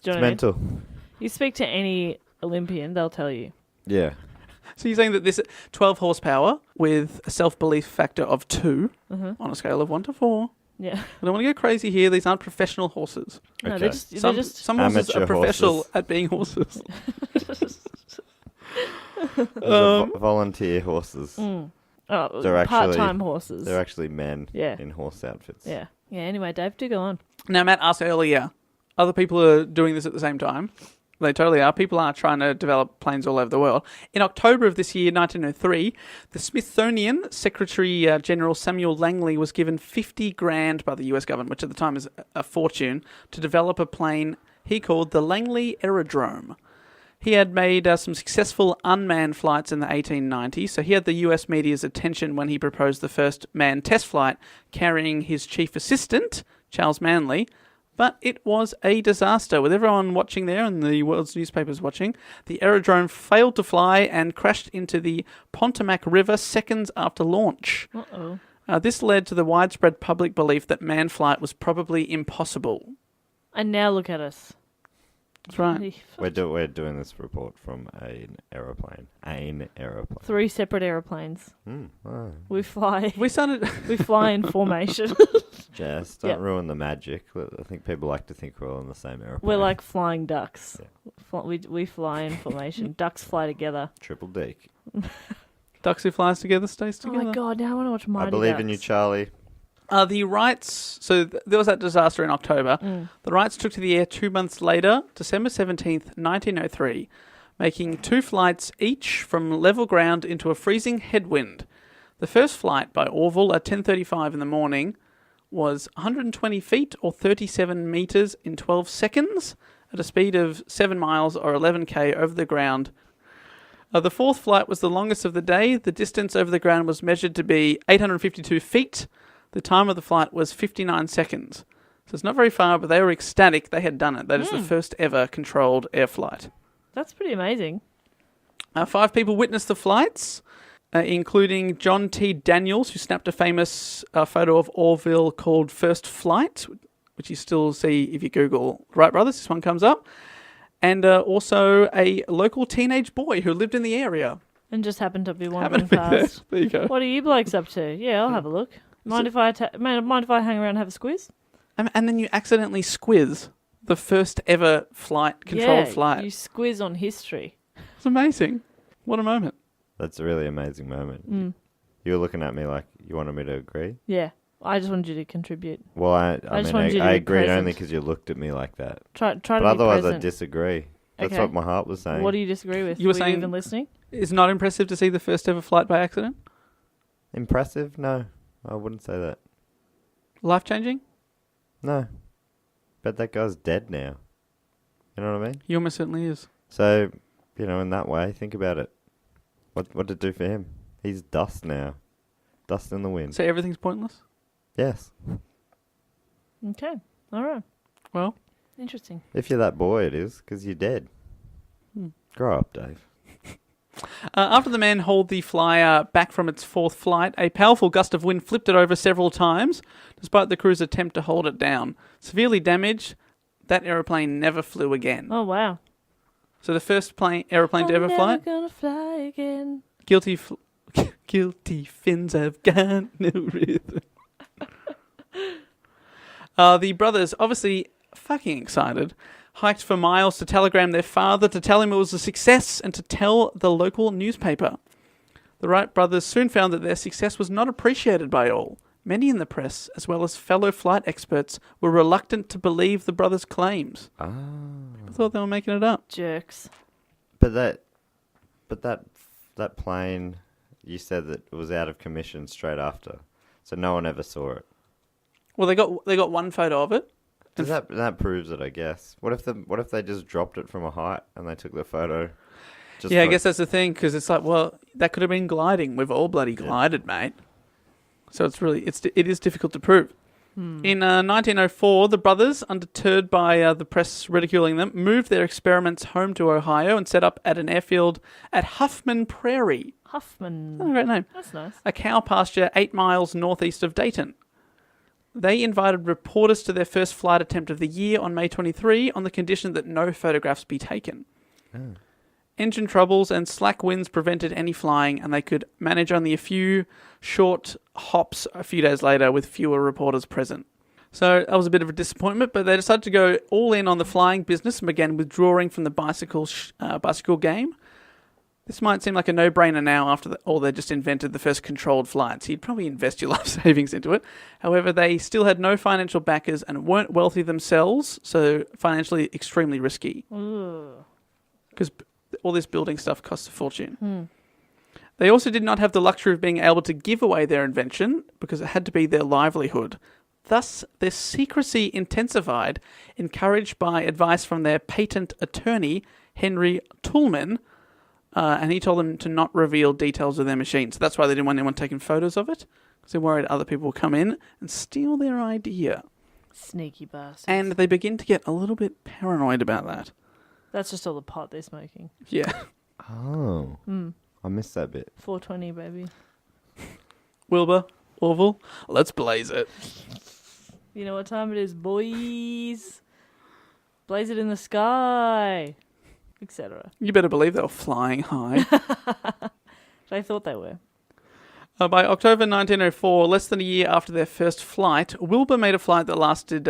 Do you know It's what I mean? mental. You speak to any Olympian, they'll tell you. Yeah. So you're saying that this 12 horsepower with a self-belief factor of 2 on a scale of 1 to 4. Yeah. I don't want to go crazy here. These aren't professional horses. No, Okay. they're just Some horses Amateur are professional horses. at being horses. Volunteer horses. Oh, They're actually- part-time horses. They're actually men Yeah. in horse outfits. Yeah. Yeah, anyway, Dave, do go on. Now, Matt asked earlier, other people are doing this at the same time. They totally are. People are trying to develop planes all over the world. In October of this year, 1903, the Smithsonian Secretary General Samuel Langley was given $50,000 by the US government, which at the time is a fortune, to develop a plane he called the Langley Aerodrome. He had made some successful unmanned flights in the 1890s, so he had the US media's attention when he proposed the first manned test flight carrying his chief assistant, Charles Manley. But it was a disaster. With everyone watching there and the world's newspapers watching, the aerodrome failed to fly and crashed into the Potomac River seconds after launch. Uh-oh. This led to the widespread public belief that manned flight was probably impossible. And now look at us. That's right. We're doing this report from an aeroplane. 3 separate aeroplanes. Oh. We fly. We started... We fly in formation. Jess, don't ruin the magic. I think people like to think we're all in the same aeroplane. We're like flying ducks. Yeah. We fly in formation. Ducks fly together. Triple deck. Ducks who flies together stays Oh together. my god, now I want to watch Mighty I believe Ducks. in you, Charlie. The Wrights... So there was that disaster in October. The Wrights took to the air 2 months later, December 17th, 1903, making 2 flights each from level ground into a freezing headwind. The first flight by Orville at 10:35 in the morning was 120 feet or 37 meters in 12 seconds at a speed of 7 miles or 11k over the ground. The fourth flight was the longest of the day. The distance over the ground was measured to be 852 feet. The time of the flight was 59 seconds. So it's not very far, but they were ecstatic they had done it. That is the first ever controlled air flight. That's pretty amazing. 5 people witnessed the flights, including John T. Daniels, who snapped a famous photo of Orville called First Flight, which you still see if you Google Wright Brothers. This one comes up. And also a local teenage boy who lived in the area. And just happened to be Happened wandering to be there. past. There you go. What are you blokes up to? Yeah, I'll have a look. Mind if I hang around and have a squiz? And then you accidentally squiz the first ever controlled flight. You squiz on history. It's amazing. What a moment. That's a really amazing moment. You were looking at me like you wanted me to agree. Yeah. I just wanted you to contribute. Well, I just mean, wanted you to I be agreed only present. because you looked at me like that. Try But to be otherwise, I present. disagree. That's Okay. what my heart was saying. What do you disagree with? You were you saying- even listening? It's not impressive to see the first ever flight by accident? Impressive? No, I wouldn't say that. Life-changing? No. But that guy's dead now. You know what I mean? He almost certainly is. So, in that way, think about it. What did it do for him? He's dust now. Dust in the wind. So everything's pointless? Yes. Okay. All right. Well, Interesting. If you're that boy, it is, because you're dead. Grow up, Dave. after the man hauled the flyer back from its fourth flight, a powerful gust of wind flipped it over several times, despite the crew's attempt to hold it down. Severely damaged, that aeroplane never flew again. Oh, wow. So the first aeroplane to ever fly, I'm never gonna fly again. guilty fins have got no rhythm. The brothers, obviously fucking excited, hiked for miles to telegram their father to tell him it was a success and to tell the local newspaper. The Wright brothers soon found that their success was not appreciated by all. Many in the press, as well as fellow flight experts, were reluctant to believe the brothers' claims. Ah. People thought they were making it up. Jerks. But that plane, you said that it was out of commission straight after, so no one ever saw it. Well, they got one photo of it. Does that proves it? I guess. What if they just dropped it from a height and they took the photo? Yeah, I guess that's the thing, because it's like, well, that could have been gliding. We've all bloody glided, mate. So it is difficult to prove. In 1904, the brothers, undeterred by the press ridiculing them, moved their experiments home to Ohio and set up at an airfield at Huffman Prairie. Huffman. Oh, great name. That's nice. A cow pasture 8 miles northeast of Dayton. They invited reporters to their first flight attempt of the year on May 23 on the condition that no photographs be taken. Engine troubles and slack winds prevented any flying, and they could manage only a few short hops a few days later with fewer reporters present. So that was a bit of a disappointment, but they decided to go all in on the flying business and began withdrawing from the bicycle game. This might seem like a no-brainer now after they just invented the first controlled flights. You'd probably invest your life savings into it. However, they still had no financial backers and weren't wealthy themselves, so financially extremely risky. Because all this building stuff costs a fortune. They also did not have the luxury of being able to give away their invention because it had to be their livelihood. Thus, their secrecy intensified, encouraged by advice from their patent attorney, Henry Toulmin, and he told them to not reveal details of their machine. So that's why they didn't want anyone taking photos of it, because they're worried other people will come in and steal their idea. Sneaky bastards. And they begin to get a little bit paranoid about that. That's just all the pot they're smoking. Yeah. Oh. I missed that bit. 420, baby. Wilbur, Orville, let's blaze it. You know what time it is, boys? Blaze it in the sky, etc. You better believe they were flying high. They thought they were. By October 1904, less than a year after their first flight, Wilbur made a flight that lasted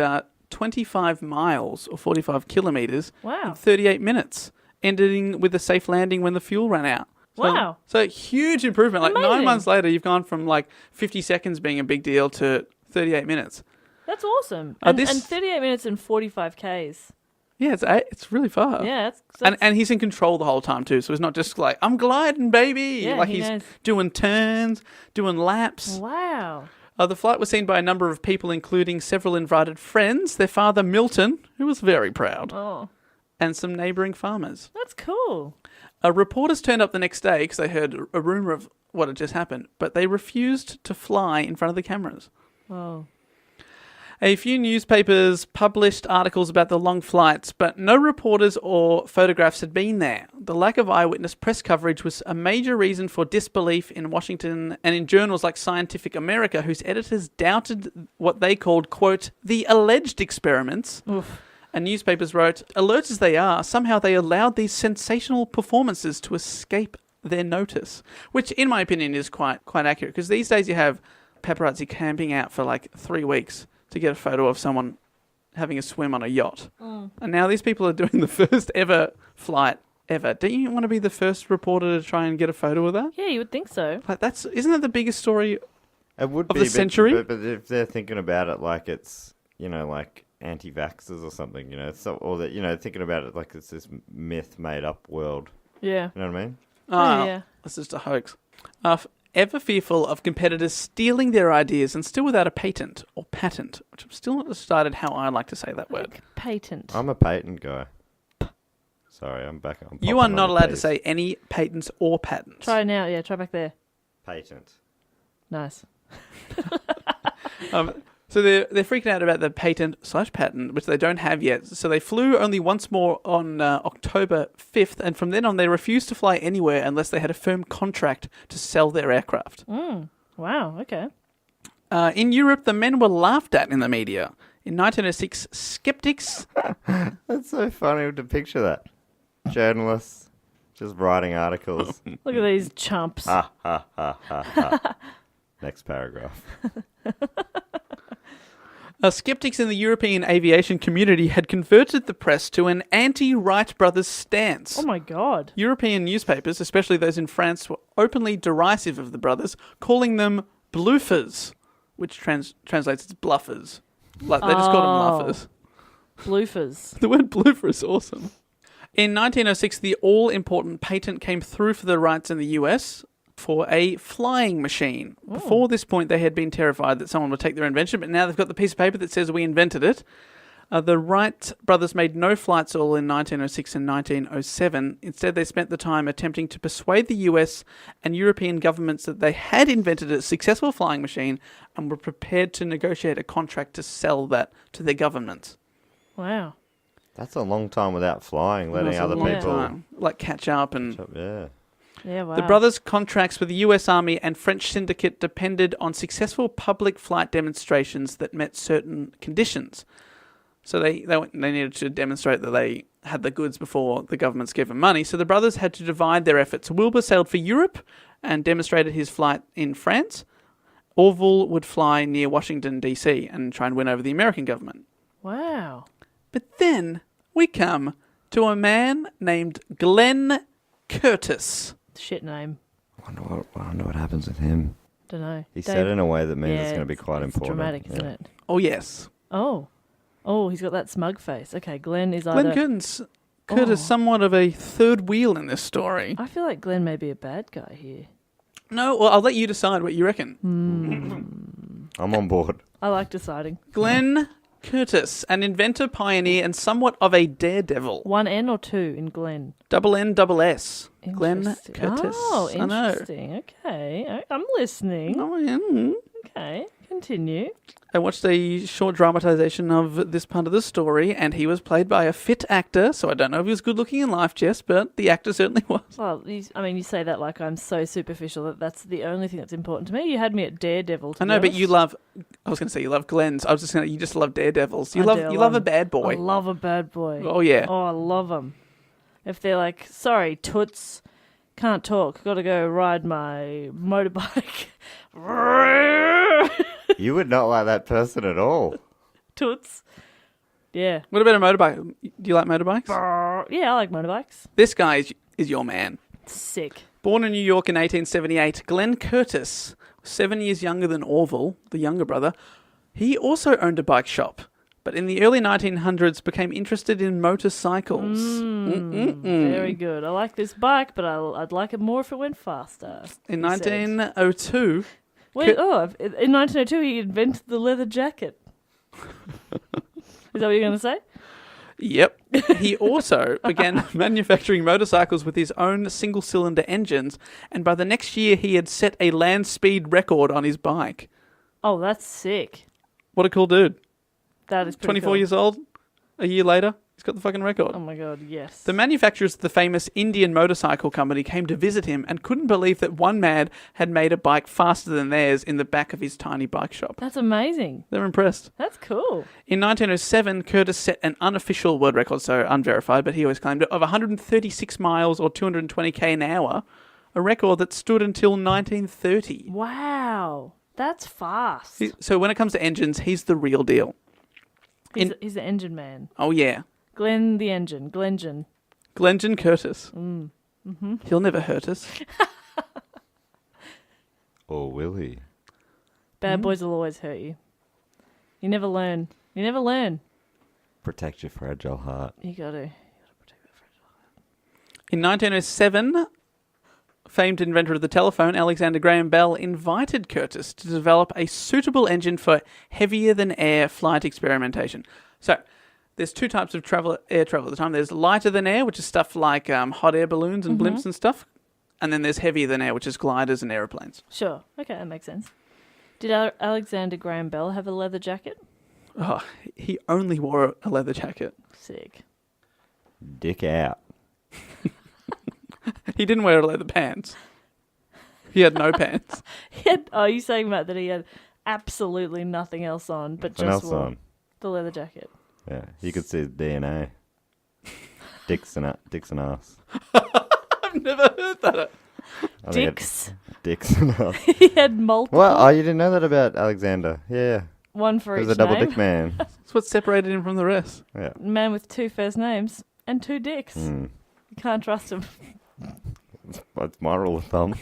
25 miles or 45 kilometres in Wow. 38 minutes, ending with a safe landing when the fuel ran out. So, Wow. So huge improvement. Like 9 Amazing. months later, you've gone from like 50 seconds being a big deal to 38 minutes. That's awesome. Uh, And, this- and 38 minutes and 45 Ks. Yeah, it's really far. Yeah, that's And he's in control the whole time too, so it's not just like, I'm gliding, baby. Yeah, like he he's knows. doing turns, doing laps. wow. The flight was seen by a number of people, including several invited friends, their father Milton, who was very proud, Oh, and some neighbouring farmers. that's cool. Reporters turned up the next day because they heard a rumour of what had just happened, but they refused to fly in front of the cameras. Oh, A few newspapers published articles about the long flights, but no reporters or photographs had been there. The lack of eyewitness press coverage was a major reason for disbelief in Washington and in journals like Scientific America, whose editors doubted what they called, quote, the alleged experiments. oof. And newspapers wrote, alert as they are, somehow they allowed these sensational performances to escape their notice. Which, in my opinion, is quite accurate, because these days you have paparazzi camping out for like 3 weeks to get a photo of someone having a swim on a yacht. And now these people are doing the first ever flight ever. Don't you want to be the first reporter to try and get a photo of that? Yeah, you would think so. Like isn't that the biggest story? It would Of be the century? but if they're thinking about it like it's, like anti-vaxxers or something, or that, thinking about it like it's this myth made up world. Yeah. You know what I mean? Oh, Yeah. It's just a hoax. Ever fearful of competitors stealing their ideas and still without a patent or patent, which I'm still not decided how I like to say that word. Like patent. I'm a patent guy. Sorry, I'm back on. You are not allowed to say any patents or patents. Try now. Yeah, try back there. patent. Nice. So they're freaking out about the patent/patent, which they don't have yet. So they flew only once more on October 5th, and from then on they refused to fly anywhere unless they had a firm contract to sell their aircraft. Wow, okay. In Europe, the men were laughed at in the media. In 1906, skeptics... That's so funny to picture that. Journalists just writing articles. Look at these chumps. Ha, ha, ha, ha, ha. Next paragraph. Skeptics in the European aviation community had converted the press to an anti-Wright Brothers stance. Oh my God. European newspapers, especially those in France, were openly derisive of the brothers, calling them bluffers, which translates as bluffers. Like they just called them bluffers. Bloofers. The word bluffer is awesome. In 1906, the all-important patent came through for the Wrights in the US for a flying machine. Ooh. Before this point, they had been terrified that someone would take their invention, but now they've got the piece of paper that says we invented it. The Wright brothers made no flights at all in 1906 and 1907. Instead, they spent the time attempting to persuade the US and European governments that they had invented a successful flying machine and were prepared to negotiate a contract to sell that to their governments. Wow. That's a long time without flying, letting That's a other long people... time. Like catch up and... Yeah. Yeah, wow. The brothers' contracts with the US Army and French syndicate depended on successful public flight demonstrations that met certain conditions. So they needed to demonstrate that they had the goods before the governments gave them money. So the brothers had to divide their efforts. Wilbur sailed for Europe and demonstrated his flight in France. Orville would fly near Washington, D.C. and try and win over the American government. Wow. But then we come to a man named Glenn Curtis. Shit name. I wonder what happens with him. Don't know. He said it in a way that means it's going to be quite it's important. Dramatic, isn't it? Oh, yes. Oh, he's got that smug face. Okay, Glenn is Glenn either... Curtis, somewhat of a third wheel in this story. I feel like Glenn may be a bad guy here. No, well, I'll let you decide what you reckon. I'm on board. I like deciding. Glenn Curtis, an inventor, pioneer, and somewhat of a daredevil. One N or two in Glenn? Double N, double S. Glenn Interesting. Curtis. Oh, I know. interesting. Okay. I'm listening. Oh, yeah. Okay, continue. I watched a short dramatization of this part of the story, and he was played by a fit actor, so I don't know if he was good looking in life, Jess, but the actor certainly was. Well, you say that like I'm so superficial that's the only thing that's important to me. You had me at Daredevil. To I know, be but you honest. I was going to say you love Glenn's. I was just going to, you just love Daredevils. You I love a bad boy. I love a bad boy. Oh, yeah. Oh, I love them. If they're like, sorry, toots, can't talk, got to go ride my motorbike. You would not like that person at all. Toots. Yeah. What about a motorbike? Do you like motorbikes? Yeah, I like motorbikes. This guy is your man. Sick. Born in New York in 1878, Glenn Curtis, 7 years younger than Orville, the younger brother. He also owned a bike shop, but in the early 1900s became interested in motorcycles. Very good. I like this bike, but I'd like it more if it went faster. In 1902... Wait, in 1902 he invented the leather jacket. Is that what you're going to say? Yep. He also began manufacturing motorcycles with his own single-cylinder engines, and by the next year he had set a land speed record on his bike. Oh, that's sick. What a cool dude. That is pretty 24 cool. years old, a year later, he's got the fucking record. Oh my God, yes. The manufacturers of the famous Indian motorcycle company came to visit him and couldn't believe that one man had made a bike faster than theirs in the back of his tiny bike shop. That's amazing. They're impressed. That's cool. In 1907, Curtis set an unofficial world record, so unverified, but he always claimed it, of 136 miles or 220k an hour, a record that stood until 1930. Wow. That's fast. So when it comes to engines, he's the real deal. He's the engine man. Oh, yeah. Glenn the engine. Glengen. Glenjon Curtis. He'll never hurt us. Or will he? Bad boys will always hurt you. You never learn. You never learn. Protect your fragile heart. You gotta protect that fragile heart. In 1907, famed inventor of the telephone, Alexander Graham Bell, invited Curtis to develop a suitable engine for heavier-than-air flight experimentation. So, there's two types of air travel at the time. There's lighter-than-air, which is stuff like hot air balloons and blimps and stuff. And then there's heavier-than-air, which is gliders and aeroplanes. Sure. Okay, that makes sense. Did Alexander Graham Bell have a leather jacket? Oh, he only wore a leather jacket. Sick. Dick out. He didn't wear leather pants. He had no pants. Are you saying, Matt, that he had absolutely nothing else on, but Nothing just else wore on. the leather jacket? Yeah, you could see his DNA. Dicks and ass. I've never heard that. I think Dicks. Dicks and ass. He had multiple. What? Oh, you didn't know that about Alexander? Yeah. One for He each was a double name. dick man. That's what separated him from the rest. Yeah. Man with two first names and two dicks. Mm. You can't trust him. That's my rule of thumb.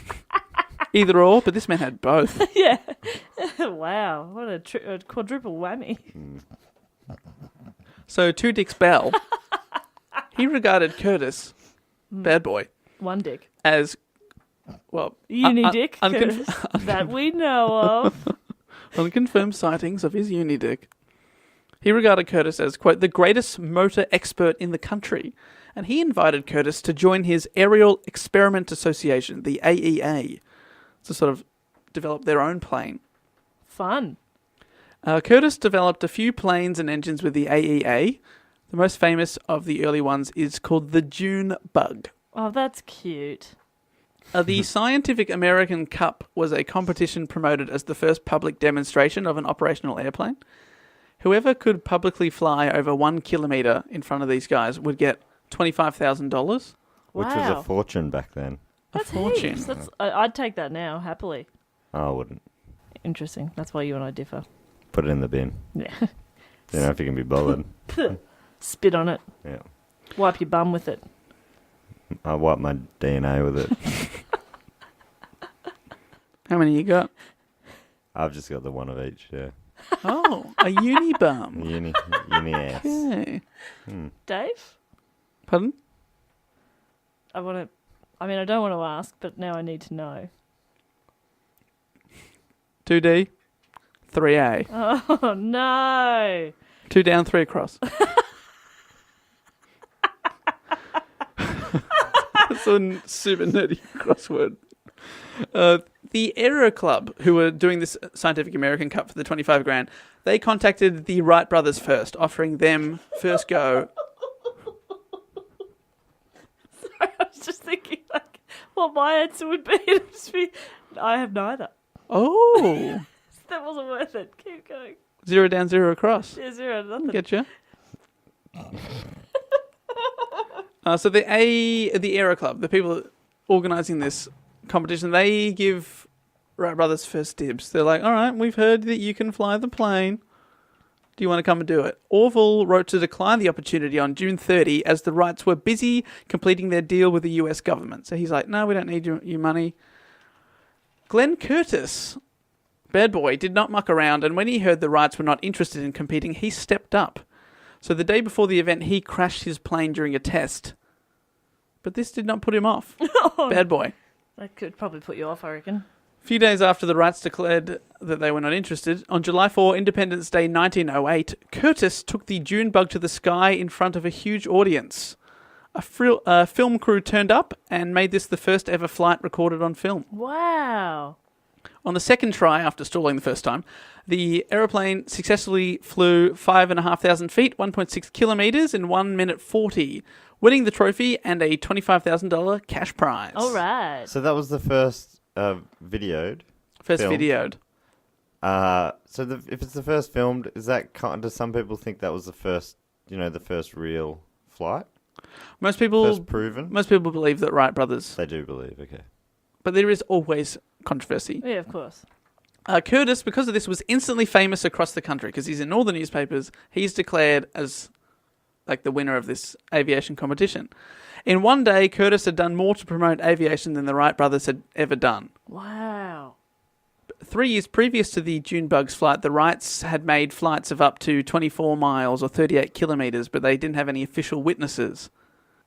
Either or, but this man had both. Yeah. Wow. What a quadruple whammy. So, to Dick's Bell, he regarded Curtis, bad boy, One dick. as, well, Uni-dick. That we know of. unconfirmed sightings of his uni-dick. He regarded Curtis as, quote, the greatest motor expert in the country, and he invited Curtis to join his Aerial Experiment Association, the AEA, to sort of develop their own plane. Fun. Curtis developed a few planes and engines with the AEA. The most famous of the early ones is called the June Bug. Oh, that's cute. The Scientific American Cup was a competition promoted as the first public demonstration of an operational airplane. Whoever could publicly fly over 1 kilometre in front of these guys would get $25,000. Which was Wow. a fortune back then. That's fortune. heaps. I'd take that now, happily. I wouldn't. Interesting. That's why you and I differ. Put it in the bin. Yeah. Don't know if you can be bothered. Spit on it. Yeah. Wipe your bum with it. I wipe my DNA with it. How many you got? I've just got the one of each, yeah. Oh, a uni bum. Uni ass. Okay. Dave? Pardon? I don't want to ask, but now I need to know. 2D, 3A. Oh, no. 2 down, 3 across. That's a super nerdy crossword. The Aero Club, who were doing this Scientific American Cup for the 25 grand, they contacted the Wright Brothers first, offering them first go. Sorry, I was just thinking, like, what my answer would be. It'd just be, I have neither. Oh, That wasn't worth it. Keep going. 0 down, 0 across. Yeah, 0, nothing. Getcha. So the Aero Club, the people organising this competition, they give Wright Brothers first dibs. They're like, all right, we've heard that you can fly the plane. Do you want to come and do it? Orville wrote to decline the opportunity on June 30 as the Wrights were busy completing their deal with the US government. So he's like, no, we don't need your money. Glenn Curtis, bad boy, did not muck around, and when he heard the Wrights were not interested in competing, he stepped up. So the day before the event, he crashed his plane during a test. But this did not put him off. Bad boy. That could probably put you off, I reckon. A few days after the Wrights declared that they were not interested, on July 4, Independence Day 1908, Curtis took the June Bug to the sky in front of a huge audience. A film crew turned up and made this the first ever flight recorded on film. Wow. On the second try, after stalling the first time, the aeroplane successfully flew 5,500 feet, 1.6 kilometres in 1 minute 40, winning the trophy and a $25,000 cash prize. All right. So that was the first videoed. First filmed. videoed. If it's the first filmed, is that do some people think that was the first, the first real flight? Most people First proven? Most people believe that Wright Brothers, They do believe, okay. but there is always controversy. Yeah, of course. Curtis, because of this, was instantly famous across the country because he's in all the newspapers. He's declared as like the winner of this aviation competition. In one day, Curtis had done more to promote aviation than the Wright brothers had ever done. Wow. 3 years previous to the June Bugs flight, the Wrights had made flights of up to 24 miles or 38 kilometres, but they didn't have any official witnesses.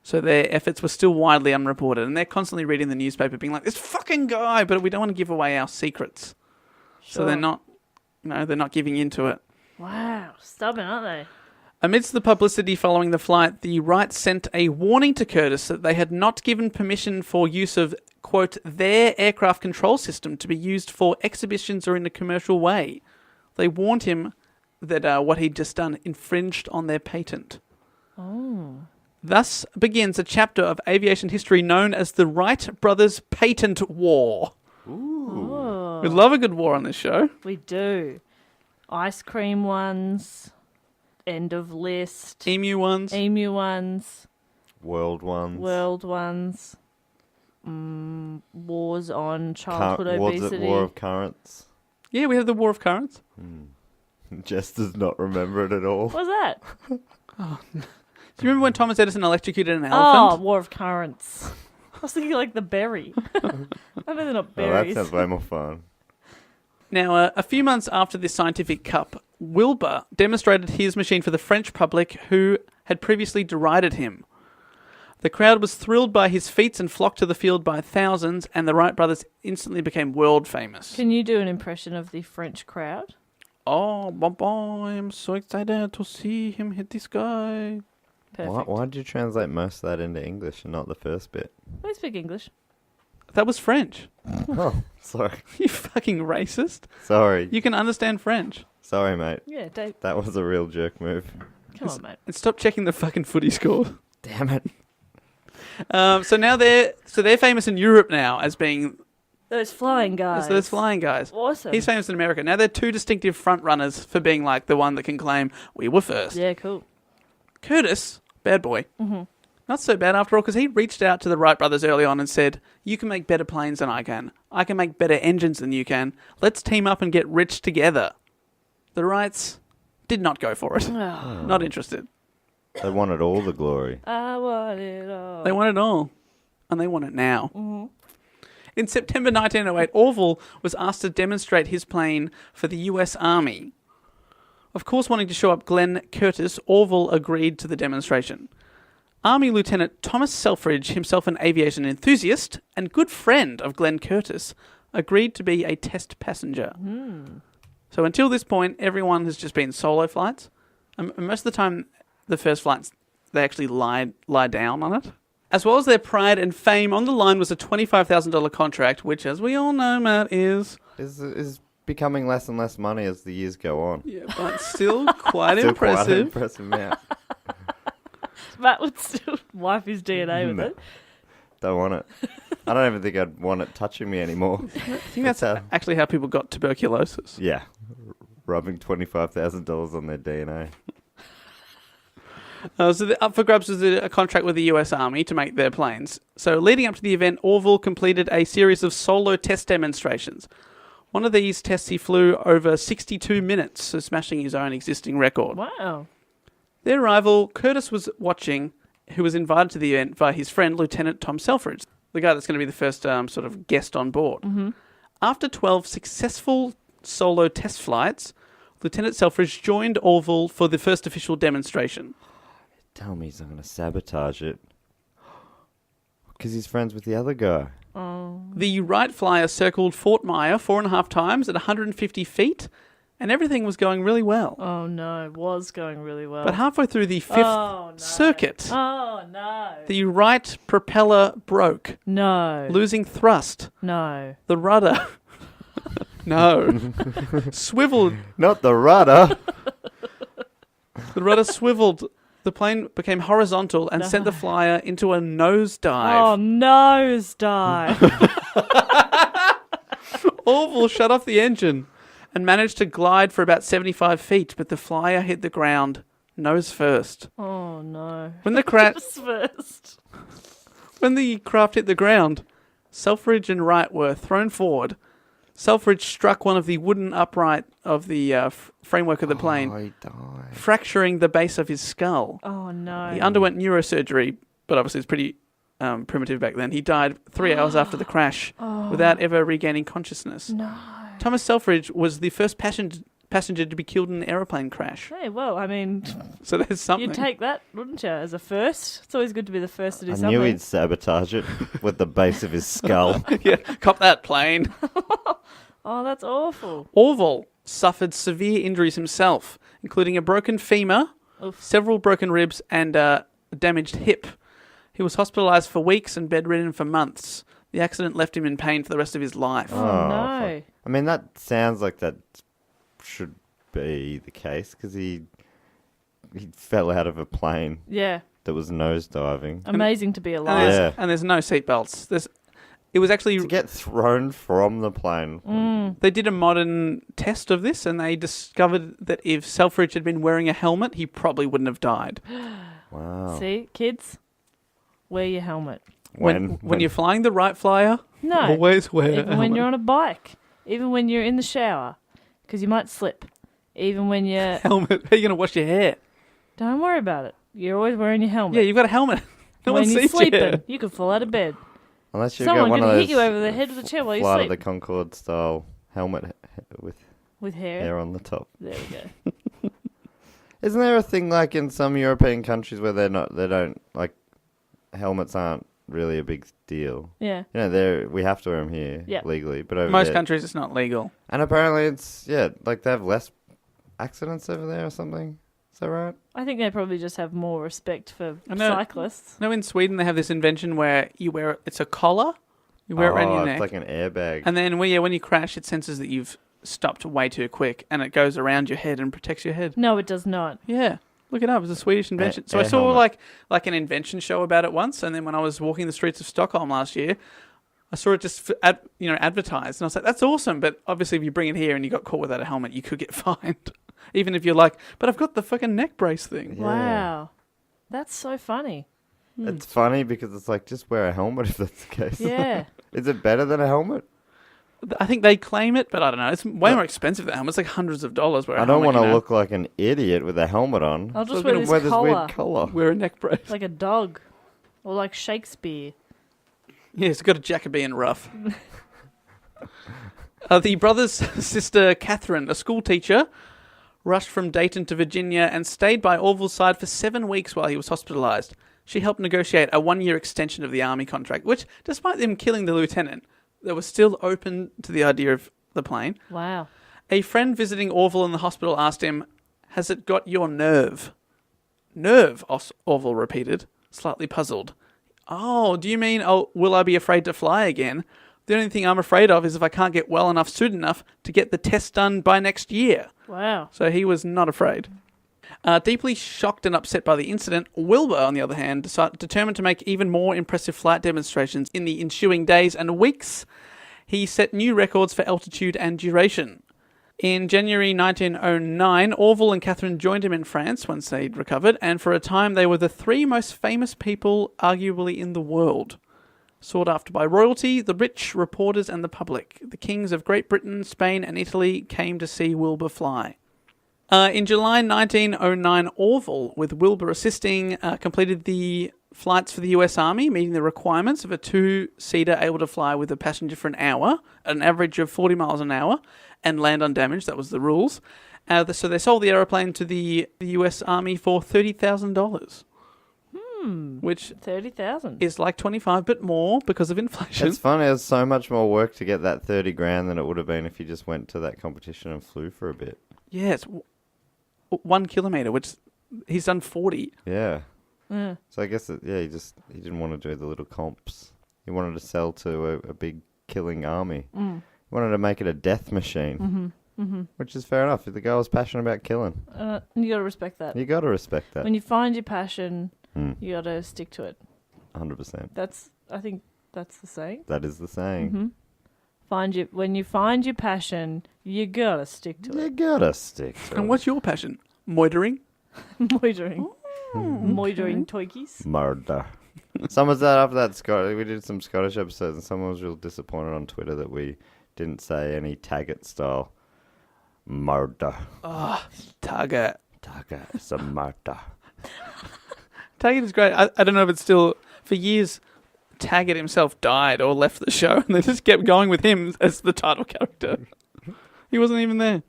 So their efforts were still widely unreported, and they're constantly reading the newspaper being like, this fucking guy, but we don't want to give away our secrets. So they're not, they're not giving into it. Wow. Stubborn, aren't they? Amidst the publicity following the flight, the Wrights sent a warning to Curtis that they had not given permission for use of, quote, their aircraft control system to be used for exhibitions or in a commercial way. They warned him that what he'd just done infringed on their patent. Oh. Thus begins a chapter of aviation history known as the Wright Brothers Patent War. Ooh. Oh. We love a good war on this show. We do. Ice cream ones. End of list. Emu ones. World ones. World ones. Wars on childhood Was obesity. it War of Currents? Yeah, we have the War of Currents. Jess does not remember it at all. What was that? Do you remember when Thomas Edison electrocuted an Oh, elephant? War of Currents. I was thinking like the berry. I know they're not Oh, that berries. sounds way more fun. Now, a few months after this scientific cup, Wilbur demonstrated his machine for the French public who had previously derided him. The crowd was thrilled by his feats and flocked to the field by thousands, and the Wright brothers instantly became world famous. Can you do an impression of the French crowd? Oh, I'm so excited to see him hit this guy. Perfect. Why did you translate most of that into English and not the first bit? I speak English. That was French. Oh, sorry. You fucking racist. Sorry. You can understand French. Sorry, mate. Yeah, Dave. That was a real jerk move. Come on, mate. And stop checking the fucking footy score. Damn it. So now they're famous in Europe now as being Those flying guys. those flying guys. Awesome. He's famous in America. Now they're two distinctive front runners for being like the one that can claim we were first. Yeah, cool. Curtis, bad boy. Mm-hmm. Not so bad after all, because he reached out to the Wright brothers early on and said, you can make better planes than I can. I can make better engines than you can. Let's team up and get rich together. The Wrights did not go for it. Oh. Not interested. They wanted all the glory. I want it all. They want it all. And they want it now. Mm-hmm. In September 1908, Orville was asked to demonstrate his plane for the US Army. Of course, wanting to show up Glenn Curtis, Orville agreed to the demonstration. Army Lieutenant Thomas Selfridge, himself an aviation enthusiast and good friend of Glenn Curtis, agreed to be a test passenger. So until this point, everyone has just been solo flights. And most of the time, the first flights, they actually lie down on it. As well as their pride and fame, on the line was a $25,000 contract, which, as we all know, Matt, is becoming less and less money as the years go on. yeah, but still quite Still impressive. Quite an impressive amount. Matt would still wipe his DNA with No. it. Don't want it. I don't even think I'd want it touching me anymore. I think that's actually how people got tuberculosis. Yeah. Rubbing $25,000 on their DNA. So up for grabs was a contract with the US Army to make their planes. So leading up to the event, Orville completed a series of solo test demonstrations. One of these tests he flew over 62 minutes, so smashing his own existing record. Wow. Their rival, Curtis, was watching, who was invited to the event by his friend, Lieutenant Tom Selfridge, the guy that's going to be the first sort of guest on board. Mm-hmm. After 12 successful solo test flights, Lieutenant Selfridge joined Orville for the first official demonstration. Tell me he's not going to sabotage it. Because he's friends with the other guy. The Wright flyer circled Fort Myer 4.5 times at 150 feet, and everything was going really well. Oh, no. It was going really well. But halfway through the fifth circuit, Oh, no. the Wright propeller broke, No. losing thrust. No. The rudder... no. Swiveled. Not the rudder. The rudder swiveled. The plane became horizontal and sent the flyer into a nosedive. Oh, nosedive. Orville shut off the engine and managed to glide for about 75 feet, but the flyer hit the ground nose first. Oh, no. When the First. When the craft hit the ground, Selfridge and Wright were thrown forward, Selfridge struck one of the wooden upright of the framework of the plane, he died. fracturing the base of his skull. Oh, no. He underwent neurosurgery, but obviously it's pretty primitive back then. He died 3 hours after the crash without ever regaining consciousness. No. Thomas Selfridge was the first passenger to be killed in an aeroplane crash. Hey, well, I mean, So there's something. you'd take that, wouldn't you, as a first? It's always good to be the first to do I something. knew he'd sabotage it with the base of his skull. Yeah, cop that plane. Oh, that's awful. Orville suffered severe injuries himself, including a broken femur, Oof. several broken ribs, and a damaged hip. He was hospitalised for weeks and bedridden for months. The accident left him in pain for the rest of his life. Oh, no. I mean, that sounds like that should be the case because he fell out of a plane Yeah. that was nosediving. Amazing to be And alive. there's, and there's no seatbelts. It was actually... To get thrown from the plane. They did a modern test of this, and they discovered that if Selfridge had been wearing a helmet, he probably wouldn't have died. Wow. See, kids, wear your helmet. When you're flying the Wright Flyer, No. always wear a Even when helmet. you're on a bike. Even when you're in the shower. Because you might slip. Even when you're... Helmet. How are you going to wash your hair? Don't worry about it. You're always wearing your helmet. Yeah, you've got a helmet. No when one you're sees sleeping, you. you could fall out of bed. Unless you've Someone got one could of hit those you over the head of the chair while you Flight sleep. of the Concorde style helmet with With hair. hair on the top. There we go. Isn't there a thing like in some European countries where helmets aren't really a big deal? Yeah. You know, we have to wear them here Yep. legally, but over Most there, countries, it's not legal. and apparently it's like they have less accidents over there or something. Is that right? I think they probably just have more respect for I know. cyclists. No, in Sweden they have this invention where you wear it's a collar, you wear it around your neck, It's like an airbag. and then when you crash, it senses that you've stopped way too quick, and it goes around your head and protects your head. No, it does not. Yeah, look it up. It's a Swedish invention. So I air saw helmet. like an invention show about it once, and then when I was walking the streets of Stockholm last year, I saw it just advertised, and I was like, "That's awesome!" But obviously, if you bring it here and you got caught without a helmet, you could get fined. Even if you're like, "But I've got the fucking neck brace thing." Yeah. Wow. That's so funny. It's funny because it's like, just wear a helmet if that's the case. Yeah. Is it better than a helmet? I think they claim it, but I don't know. It's way more expensive than a helmet. It's like hundreds of dollars. I don't want to look like an idiot with a helmet on. I'll just So I'm wear gonna this wear collar. weird collar. Wear a neck brace. Like a dog. Or like Shakespeare. Yeah, it's got a Jacobean ruff. The brother's sister, Catherine, a school teacher, rushed from Dayton to Virginia and stayed by Orville's side for 7 weeks while he was hospitalized. She helped negotiate a 1-year extension of the army contract, which, despite them killing the lieutenant, they were still open to the idea of the plane. Wow. A friend visiting Orville in the hospital asked him, "Has it got your nerve?" "Nerve," Orville repeated, slightly puzzled. "Oh, do you mean, will I be afraid to fly again? The only thing I'm afraid of is if I can't get well enough soon enough to get the test done by next year." Wow. So he was not afraid. Deeply shocked and upset by the incident, Wilbur, on the other hand, determined to make even more impressive flight demonstrations in the ensuing days and weeks. He set new records for altitude and duration. In January 1909, Orville and Catherine joined him in France once they'd recovered, and for a time they were the 3 most famous people, arguably, in the world. Sought after by royalty, the rich, reporters, and the public. The kings of Great Britain, Spain, and Italy came to see Wilbur fly. In July 1909, Orville, with Wilbur assisting, completed the flights for the US Army, meeting the requirements of a 2-seater able to fly with a passenger for an hour, at an average of 40 miles an hour, and land undamaged. That was the rules. So they sold the aeroplane to the US Army for $30,000. Which 30,000. is like 25, but more because of inflation. It's funny, it's so much more work to get that 30 grand than it would have been if you just went to that competition and flew for a bit. Yeah, it's 1 kilometre, which he's done 40. Yeah. Yeah. So I guess, he didn't want to do the little comps. He wanted to sell to a big killing army. He wanted to make it a death machine, which is fair enough. The guy was passionate about killing. You got to respect that. You got to respect that. When you find your passion, you got to stick to it. 100%. I think that's the saying. That is the saying. When you find your passion, you got to stick to You it. got to stick to And it. what's your passion? Moitering? Moitering. Moitering toikies. Murder. Someone said after that, we did some Scottish episodes, and someone was real disappointed on Twitter that we Didn't say any Taggart style murder. Taggart. Taggart is a murder. Taggart is great. I don't know if it's still... For years, Taggart himself died or left the show, and they just kept going with him as the title character. He wasn't even there.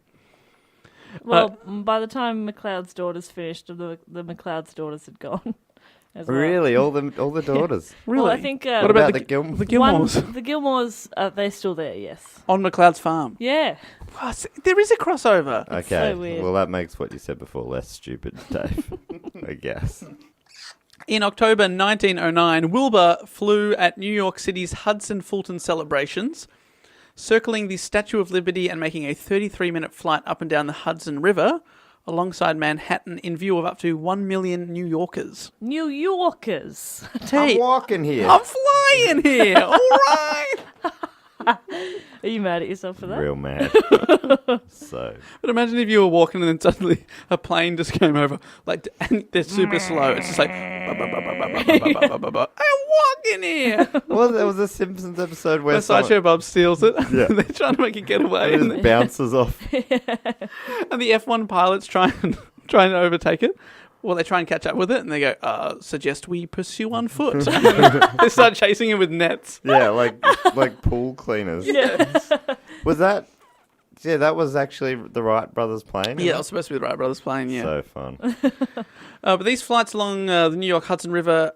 Well, by the time McLeod's Daughters finished, the McLeod's Daughters had gone. As well. Really? All the daughters? Really? Well, I think... what about the Gilmores? Gilmores? The Gilmores, they're still there, yes. On McLeod's farm? Yeah. Oh, there is a crossover. It's Okay. so weird. Well, that makes what you said before less stupid, Dave. I guess. In October 1909, Wilbur flew at New York City's Hudson-Fulton celebrations, circling the Statue of Liberty and making a 33-minute flight up and down the Hudson River alongside Manhattan in view of up to 1 million New Yorkers. New Yorkers. Hey, I'm walking here. I'm flying here. All right. Are you mad at yourself for that? Real mad. So. But imagine if you were walking and then suddenly a plane just came over, like, and they're super slow. It's just like, I'm walking here. Well, there was a Simpsons episode where Sideshow Bob steals it. Yeah. They're trying to make it get away. it And, just bounces off. and the F1 pilots trying to overtake it. Well, they try and catch up with it, and they go, suggest we pursue on foot. They start chasing him with nets. Yeah, like pool cleaners. Yes. Was that... Yeah, that was actually the Wright Brothers plane. Yeah, it was supposed to be the Wright Brothers plane, yeah. So fun. But these flights along the New York Hudson River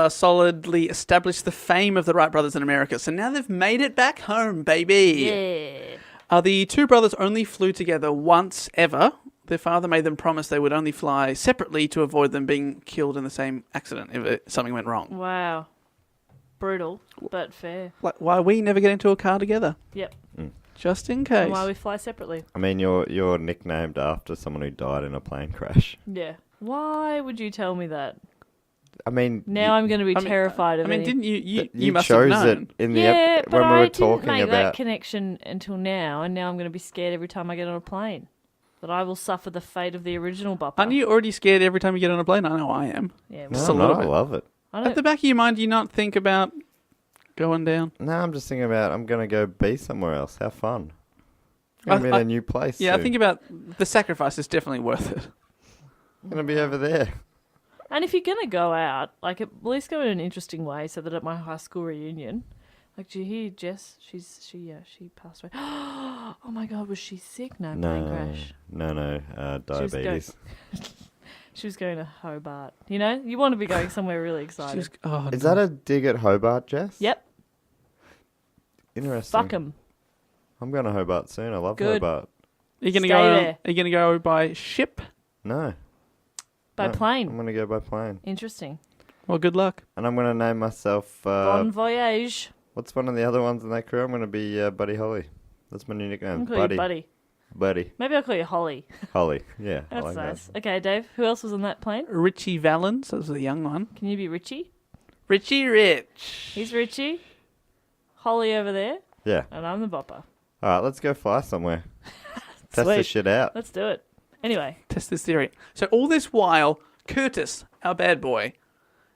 solidly established the fame of the Wright brothers in America. So now they've made it back home, baby. Yeah. The two brothers only flew together once ever. Their father made them promise they would only fly separately to avoid them being killed in the same accident if something went wrong. Wow. Brutal, but fair. Like, why we never get into a car together? Yep. Just in case. And why we fly separately. I mean, you're nicknamed after someone who died in a plane crash. Yeah. Why would you tell me that? I mean... Now I'm going to be terrified of it. Didn't you you must have chose known. it in the Yeah, but when we I were didn't talking make about... that connection until now, and now I'm going to be scared every time I get on a plane. That I will suffer the fate of the original Bupper. Aren't you already scared every time you get on a plane? I know I am. Yeah, No, Just a little bit. I love it. At the back of your mind, do you not think about going down? No, I'm just thinking about I'm going to go be somewhere else. How fun. I'm in a new place Yeah, soon. I think about the sacrifice is definitely worth it. I'm going to be over there. And if you're going to go out, like at least go in an interesting way so that at my high school reunion, like, do you hear Jess? She passed away. Oh my God, was she sick? No, plane crash. No, diabetes. She was going to Hobart. You know, you want to be going somewhere really exciting. Is that a dig at Hobart, Jess? Yep. Interesting. Fuck 'em. I'm going to Hobart soon. I love Good. Hobart. Are you going to Stay go? there. Are you going to go by ship? No. By No, plane. I'm going to go by plane. Interesting. Well, good luck. And I'm going to name myself... Bon voyage. what's one of the other ones in that crew? I'm going to be Buddy Holly. That's my new nickname. I'll call you Buddy. Buddy. Maybe I'll call you Holly. Holly. Yeah. I That's like nice. that. Okay, Dave, who else was on that plane? Richie Valens, that was the young one. Can you be Richie? Richie Rich. He's Richie. Holly over there. Yeah. And I'm the Bopper. All right, let's go fly somewhere. Test this Sweet. shit out. Let's do it. Anyway. Test this theory. So all this while, Curtis, our bad boy,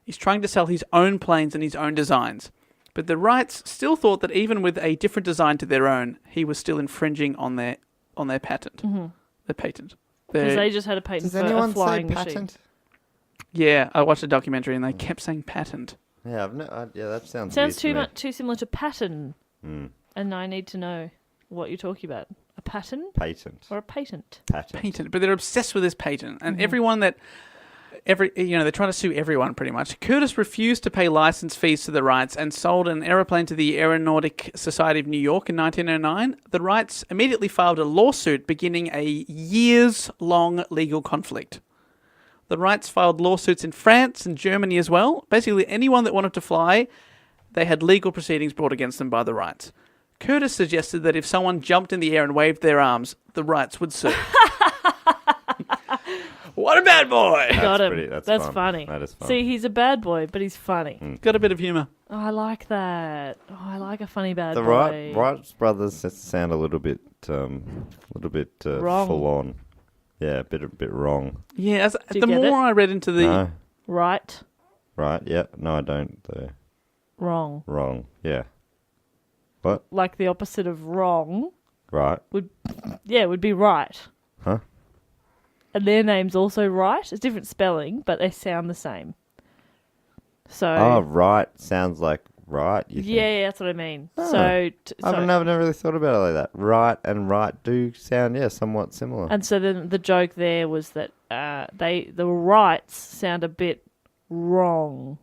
is trying to sell his own planes and his own designs. But the Wrights still thought that even with a different design to their own, he was still infringing on their patent. Mm-hmm. Their patent. Because they just had a patent Does for anyone a flying say machine. patent? Yeah, I watched a documentary and they kept saying patent. Yeah, yeah, that sounds Sounds weird to too similar to pattern. me. And I need to know what you're talking about. A pattern Patent. or a patent? Patent. But they're obsessed with this patent. And everyone that... they're trying to sue everyone pretty much. Curtis refused to pay license fees to the Wrights and sold an aeroplane to the Aeronautic Society of New York in 1909. The Wrights immediately filed a lawsuit beginning a years-long legal conflict. The Wrights filed lawsuits in France and Germany as well. Basically, anyone that wanted to fly, they had legal proceedings brought against them by the Wrights. Curtis suggested that if someone jumped in the air and waved their arms, the Wrights would sue. What a bad boy! Got him. That's That's fun. funny. That is fun. See, he's a bad boy, but he's funny. Got a bit of humour. Oh, I like that. Oh, I like a funny bad The boy. Wright brothers sound a little bit Wrong. full on. Yeah, a bit wrong. Yeah, Do you the get more it? I read into the... No. Right. Right, yeah. No, I don't. Wrong. Wrong, yeah. What? like the opposite of wrong, Right. would be right. Huh? And their name's also Wright. It's different spelling, but they sound the same. So Oh, right sounds like right, you think? yeah, that's what I mean. Oh. So I've never really thought about it like that. Right and right do sound, somewhat similar. and so then the joke there was that the Wrights sound a bit wrong.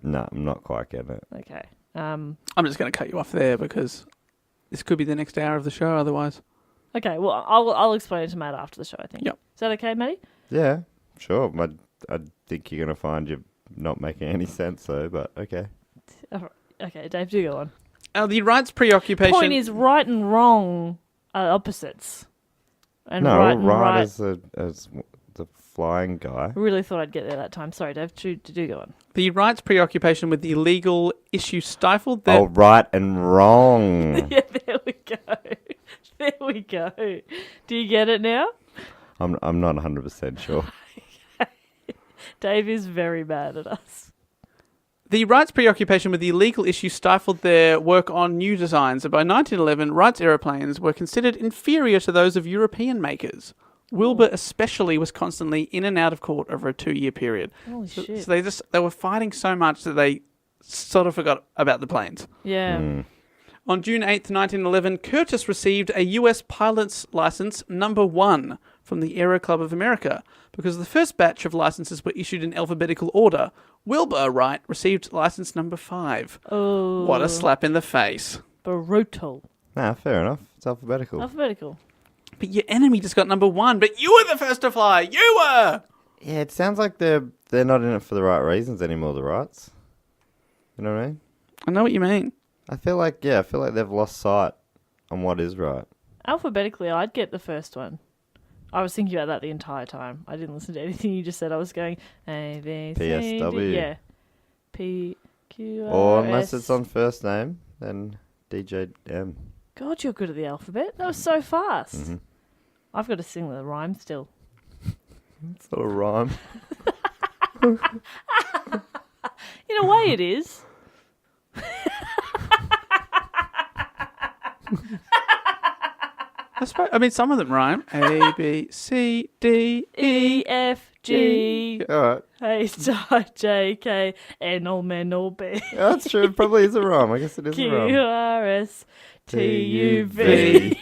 No, I'm not quite getting it. Okay. I'm just going to cut you off there because this could be the next hour of the show otherwise. Okay. Well, I'll explain it to Matt after the show, I think. Yep. Is that okay, Matty? Yeah, sure. I think you're going to find you're not making any sense, though, but okay. Okay, Dave, do go on. The Wrights' preoccupation... Point is, right and wrong are opposites. And No, right and right as the flying guy. I really thought I'd get there that time. Sorry, Dave, do go on. The Wrights' preoccupation with the illegal issue stifled their... Oh, right and wrong. Yeah, there we go. There we go. Do you get it now? I'm not 100% sure. Dave is very mad at us. The Wrights' preoccupation with the illegal issue stifled their work on new designs, and by 1911, Wrights aeroplanes were considered inferior to those of European makers. Wilbur especially was constantly in and out of court over a 2-year period. Holy shit. So they were fighting so much that they sort of forgot about the planes. Yeah. On June 8th, 1911, Curtiss received a US pilot's license number 1 from the Aero Club of America. Because the first batch of licenses were issued in alphabetical order, Wilbur Wright received license number 5. Oh. What a slap in the face. Brutal. Nah, fair enough. It's alphabetical. Alphabetical. But your enemy just got number 1, but you were the first to fly! You were! Yeah, it sounds like they're not in it for the right reasons anymore, the Wrights. You know what I mean? I know what you mean. I feel like they've lost sight on what is right. Alphabetically, I'd get the first one. I was thinking about that the entire time. I didn't listen to anything you just said. I was going A, B, C, PSW. D. Yeah. P, Q, R, Or unless S. it's on first name, then DJM. God, you're good at the alphabet. That was so fast. Mm-hmm. I've got to sing the rhyme still. It's not a rhyme. In a way, it is. I mean, some of them rhyme. A, B, C, D, E, F, G, All right. H, I, J, K, N, O, M, O, B, Yeah, that's true. It probably is a rhyme. I guess it is a Q, rhyme. R, S, T, U, V, T-U-V.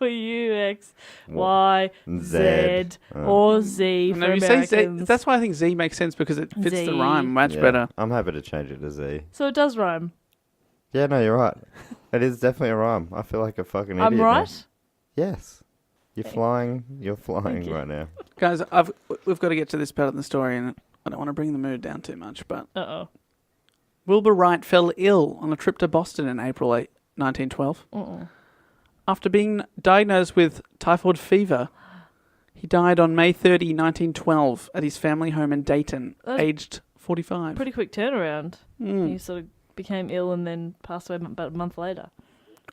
W, X, Y, Z, or Z for No, you say Z. Americans. That's why I think Z makes sense because it fits Z. the rhyme much Yeah, better. I'm happy to change it to Z. So it does rhyme. Yeah, no, you're right. It is definitely a rhyme. I feel like a fucking idiot. I'm now. right? Yes. You're flying you. right now. Guys, we've got to get to this part of the story, and I don't want to bring the mood down too much, but Uh-oh. Wilbur Wright fell ill on a trip to Boston in April 1912. Uh-oh. After being diagnosed with typhoid fever, he died on May 30, 1912, at his family home in Dayton, That's aged 45. Pretty quick turnaround. Mm. He sort of became ill and then passed away about a month later.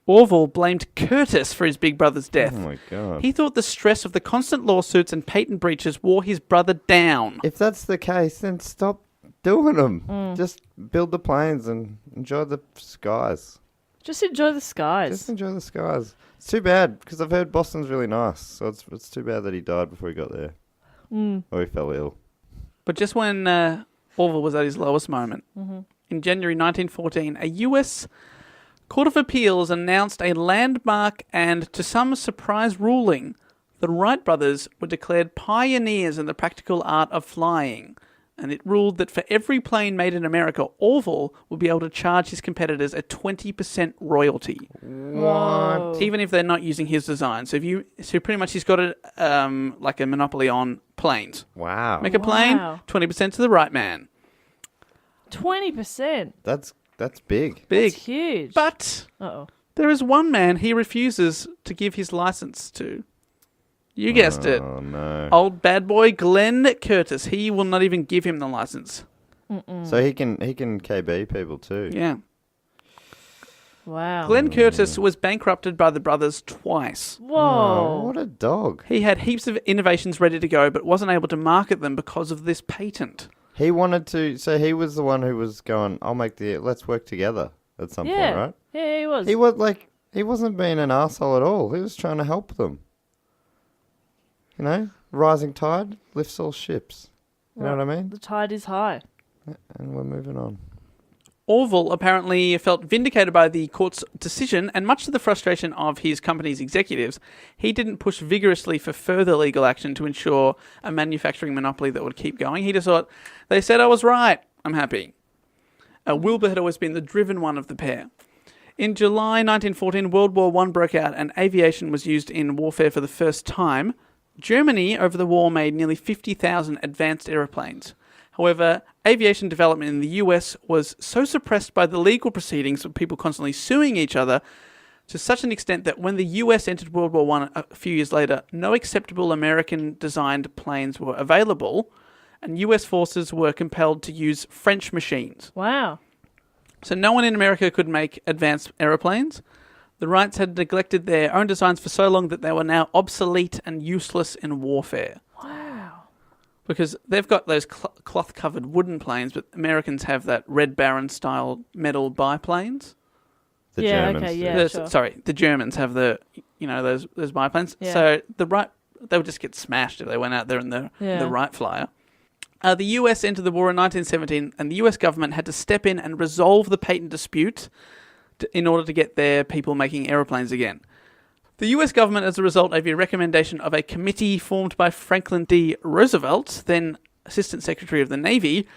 Orville blamed Curtiss for his big brother's death. Oh my god. He thought the stress of the constant lawsuits and patent breaches wore his brother down. If that's the case, then stop doing them. Mm. Just build the planes and enjoy the skies. Just enjoy the skies. Just enjoy the skies. It's too bad because I've heard Boston's really nice, so it's too bad that he died before he got there, or he fell ill. But just when Orville was at his lowest moment, in January 1914, a U.S. Court of Appeals announced a landmark and, to some surprise, ruling. The Wright brothers were declared pioneers in the practical art of flying, and it ruled that for every plane made in America, Orville would be able to charge his competitors a 20% royalty. Whoa. Even if they're not using his design. So pretty much he's got like a monopoly on planes. Wow. Make a plane, Wow. 20% to the right man. 20%. That's big. Big. That's huge. But Uh-oh. there is one man he refuses to give his license to. You guessed it. Oh no. Old bad boy Glenn Curtiss. He will not even give him the license. So he can KB people too. Yeah. Wow. Glenn Curtiss was bankrupted by the brothers twice. Oh, Whoa. what a dog. He had heaps of innovations ready to go, but wasn't able to market them because of this patent. He wanted to, so he was the one who was going, let's work together. at some point, right? Yeah, he was. He wasn't being an arsehole at all. He was trying to help them. You know, rising tide lifts all ships. You know what I mean? The tide is high. And we're moving on. Orville apparently felt vindicated by the court's decision, and much to the frustration of his company's executives, he didn't push vigorously for further legal action to ensure a manufacturing monopoly that would keep going. He just thought, they said I was right, I'm happy. Wilbur had always been the driven one of the pair. In July 1914, World War I broke out and aviation was used in warfare for the first time. Germany, over the war, made nearly 50,000 advanced aeroplanes. However, aviation development in the US was so suppressed by the legal proceedings of people constantly suing each other to such an extent that when the US entered World War I a few years later, no acceptable American-designed planes were available, and US forces were compelled to use French machines. Wow. So no one in America could make advanced aeroplanes. The Wrights had neglected their own designs for so long that they were now obsolete and useless in warfare. Wow. Because they've got those cloth-covered wooden planes, but Americans have that Red Baron-style metal biplanes. The Yeah, Germans. okay, do. yeah. Sure. Sorry, the Germans have those biplanes. Yeah. So they would just get smashed if they went out there in the Wright Flyer. The US entered the war in 1917, and the US government had to step in and resolve the patent dispute in order to get their people making aeroplanes again. The US government, as a result of a recommendation of a committee formed by Franklin D. Roosevelt, then Assistant Secretary of the Navy,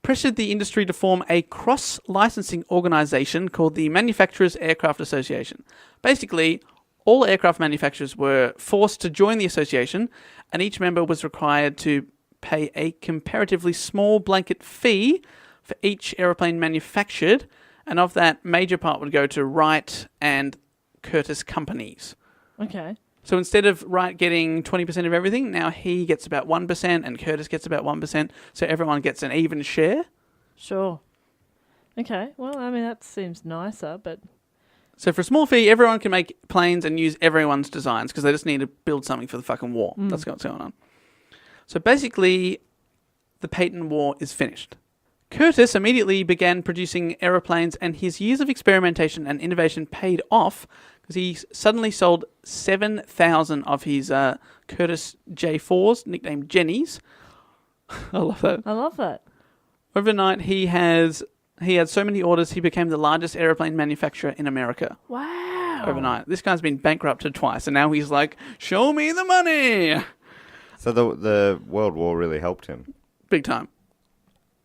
pressured the industry to form a cross-licensing organization called the Manufacturers Aircraft Association. Basically, all aircraft manufacturers were forced to join the association, and each member was required to pay a comparatively small blanket fee for each aeroplane manufactured, and of that, major part would go to Wright and Curtiss companies. Okay. So instead of Wright getting 20% of everything, now he gets about 1% and Curtiss gets about 1%, so everyone gets an even share. Sure. Okay. Well, I mean, that seems nicer, but... So for a small fee, everyone can make planes and use everyone's designs because they just need to build something for the fucking war. That's what's going on. So basically, the patent war is finished. Curtiss immediately began producing aeroplanes, and his years of experimentation and innovation paid off because he suddenly sold 7,000 of his Curtiss J4s, nicknamed Jennies. I love that. I love that. Overnight, he had so many orders, he became the largest aeroplane manufacturer in America. Wow. Overnight. This guy's been bankrupted twice, and now he's like, show me the money! So the World War really helped him. Big time.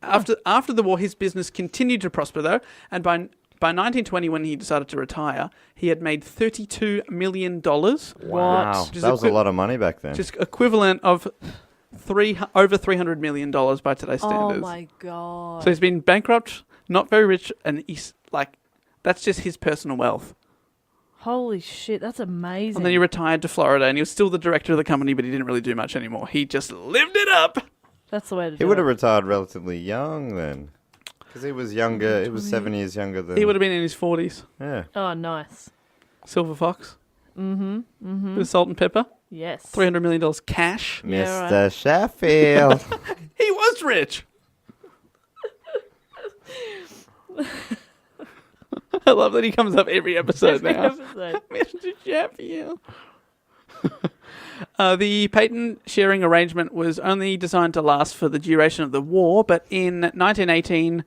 After the war, his business continued to prosper, though, and by 1920, when he decided to retire, he had made $32 million. Wow. That was a lot of money back then. Just equivalent of over $300 million by today's standards. Oh, my God. So he's been bankrupt, not very rich, and he's like, that's just his personal wealth. Holy shit, that's amazing. And then he retired to Florida, and he was still the director of the company, but he didn't really do much anymore. He just lived it up. That's the way to do it. He would have retired relatively young then. Because he was younger. He was 7 years younger than... He would have been in his 40s. Yeah. Oh, nice. Silver Fox. Mm-hmm. Mm-hmm. Bit of salt and pepper. Yes. $300 million cash. Yeah, Mr. Sheffield. He was rich. I love that he comes up every episode now. Mr. Sheffield. The patent sharing arrangement was only designed to last for the duration of the war, but in 1918,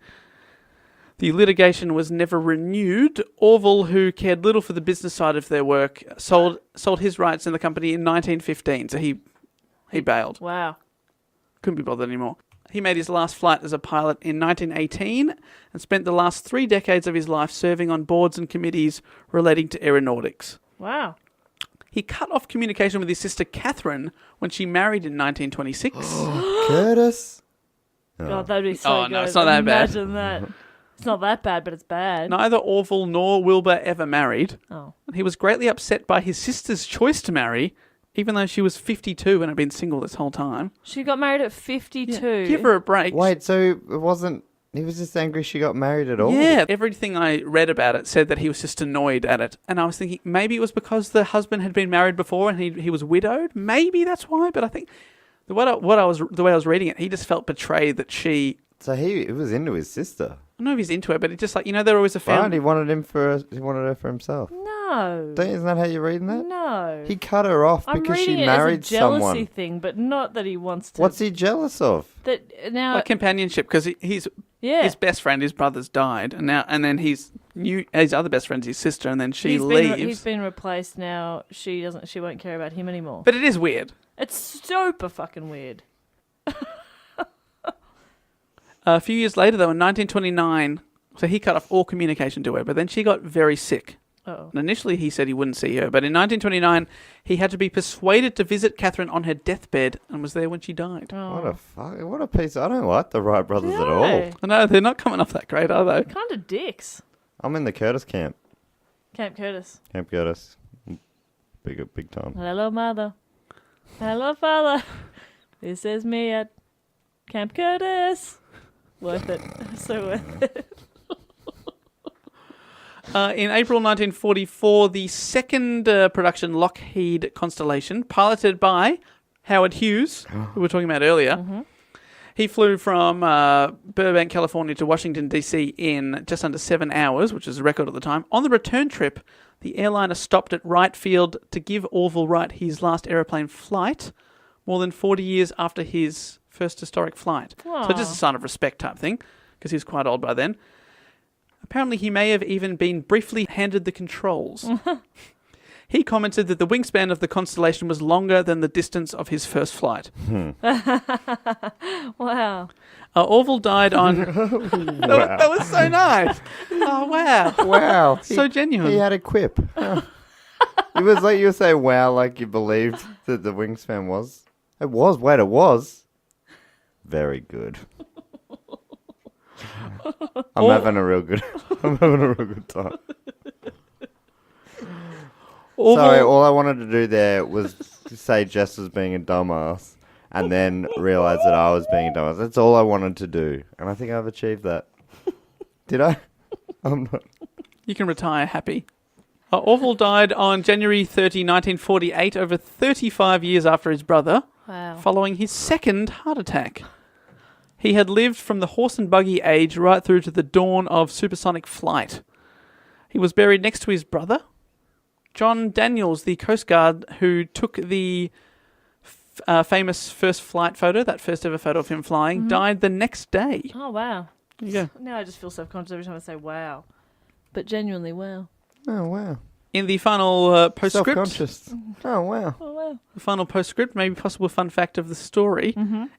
the litigation was never renewed. Orville, who cared little for the business side of their work, sold his rights in the company in 1915, so he bailed. Wow. Couldn't be bothered anymore. He made his last flight as a pilot in 1918 and spent the last 3 decades of his life serving on boards and committees relating to aeronautics. Wow. He cut off communication with his sister Catherine when she married in 1926. Curtiss. God, that'd be so good. No, it's not that bad. Imagine that. It's not that bad, but it's bad. Neither Orville nor Wilbur ever married. Oh. And he was greatly upset by his sister's choice to marry, even though she was 52 and had been single this whole time. She got married at 52. Yeah, give her a break. Wait, so it wasn't... He was just angry she got married at all? Yeah, everything I read about it said that he was just annoyed at it. And I was thinking maybe it was because the husband had been married before and he was widowed. Maybe that's why. But I think the way I was reading it, he just felt betrayed that she So he was into his sister. I don't know if he's into it, but it's just like, they're always a Right? family. He wanted her for himself. No. Isn't that how you're reading that? No. He cut her off I'm because she reading it married as a jealousy someone. thing, but not that he wants to. What's he jealous of? That now? Like companionship, because his best friend, his brother's died, and then his other best friend's his sister, and then she leaves. He's been replaced now. She won't care about him anymore. But it is weird. It's super fucking weird. A few years later, though, in 1929, so he cut off all communication to her, but then she got very sick. Oh. And initially, he said he wouldn't see her, but in 1929, he had to be persuaded to visit Catherine on her deathbed and was there when she died. Oh. What a piece. I don't like the Wright brothers at all. No. I know, they're not coming off that great, are they? Kind of dicks. I'm in the Curtis camp. Camp Curtis. Camp Curtis. Big time. Hello, mother. Hello, father. This is me at Camp Curtis. Worth it. So worth it. In April 1944, the second production Lockheed Constellation, piloted by Howard Hughes, who we were talking about earlier, he flew from Burbank, California to Washington, D.C. in just under 7 hours, which is a record at the time. On the return trip, the airliner stopped at Wright Field to give Orville Wright his last aeroplane flight, more than 40 years after his first historic flight. Aww. So just a sign of respect type thing, because he was quite old by then. Apparently, he may have even been briefly handed the controls. He commented that the wingspan of the Constellation was longer than the distance of his first flight. Wow. Orville died on... that was so nice. Oh, wow. Wow. So genuine. He had a quip. It was like you were saying, wow, like you believed that the wingspan was. It was. Wait, it was. Very good. I'm having a real good time. Sorry, all I wanted to do there was say Jess was being a dumbass and then realise that I was being a dumbass. That's all I wanted to do. And I think I've achieved that. Did I? I'm not. You can retire happy. Orville died on January 30, 1948, over 35 years after his brother, following his second heart attack. He had lived from the horse and buggy age right through to the dawn of supersonic flight. He was buried next to his brother, John Daniels, the Coast Guard who took the famous first flight photo, that first ever photo of him flying, died the next day. Oh, wow. There you go. Now I just feel self-conscious every time I say wow. But genuinely, wow. Oh, wow. In the final postscript... Self-conscious. Oh, wow. Oh, wow. The final postscript, maybe possible fun fact of the story.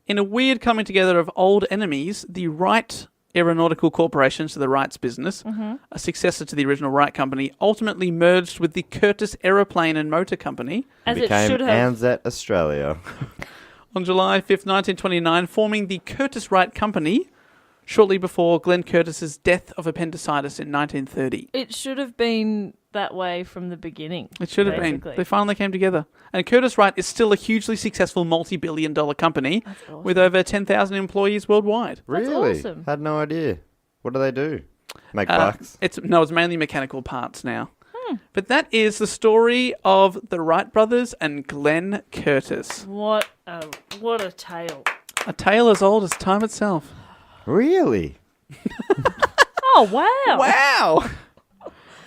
In a weird coming together of old enemies, the Wright Aeronautical Corporation, so the Wrights business, a successor to the original Wright Company, ultimately merged with the Curtis Aeroplane and Motor Company. As it became should have. ANZAC Australia. On July 5th, 1929, forming the Curtis Wright Company, shortly before Glenn Curtis's death of appendicitis in 1930. It should have been that way from the beginning. It should have been. They finally came together. And Curtis Wright is still a hugely successul multi-billion-dollar company with over 10,000 employees worldwide. That's Really? awesome. Had no idea. What do they do? Make bucks? It's mainly mechanical parts now. But that is the story of the Wright brothers and Glenn Curtis. What a tale. A tale as old as time itself. Really? Oh, wow. Wow!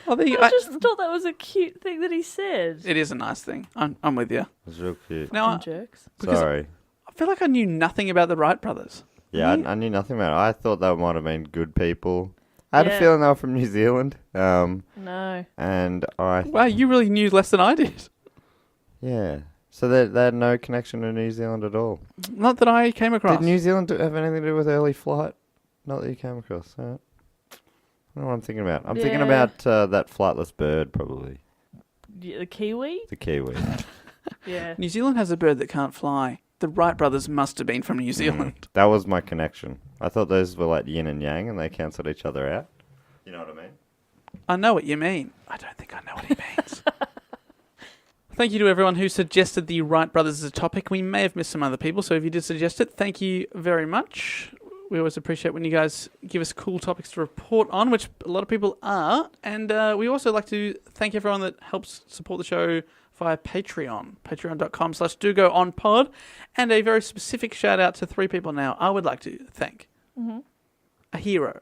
I just thought that was a cute thing that he said. It is a nice thing. I'm with you. It's real cute. Now, Jerks. Sorry. I feel like I knew nothing about the Wright brothers. Yeah, I knew nothing about it. I thought they might have been good people. I had a Yeah. feeling they were from New Zealand. No. And I... Wow, you really knew less than I did. Yeah. So they had no connection to New Zealand at all. Not that I came across. Did New Zealand have anything to do with early flight? Not that you came across. I don't know what I'm thinking about. I'm thinking Yeah. about that flightless bird, probably. The kiwi? The kiwi. Yeah. New Zealand has a bird that can't fly. The Wright brothers must have been from New Zealand. That was my connection. I thought those were like yin and yang and they cancelled each other out. You know what I mean? I know what you mean. I don't think I know what he means. Thank you to everyone who suggested the Wright brothers as a topic. We may have missed some other people, so if you did suggest it, thank you very much. We always appreciate when you guys give us cool topics to report on, which a lot of people are. And we also like to thank everyone that helps support the show via Patreon, patreon.com/dogoonpod. And a very specific shout out to 3 people now I would like to thank. a hero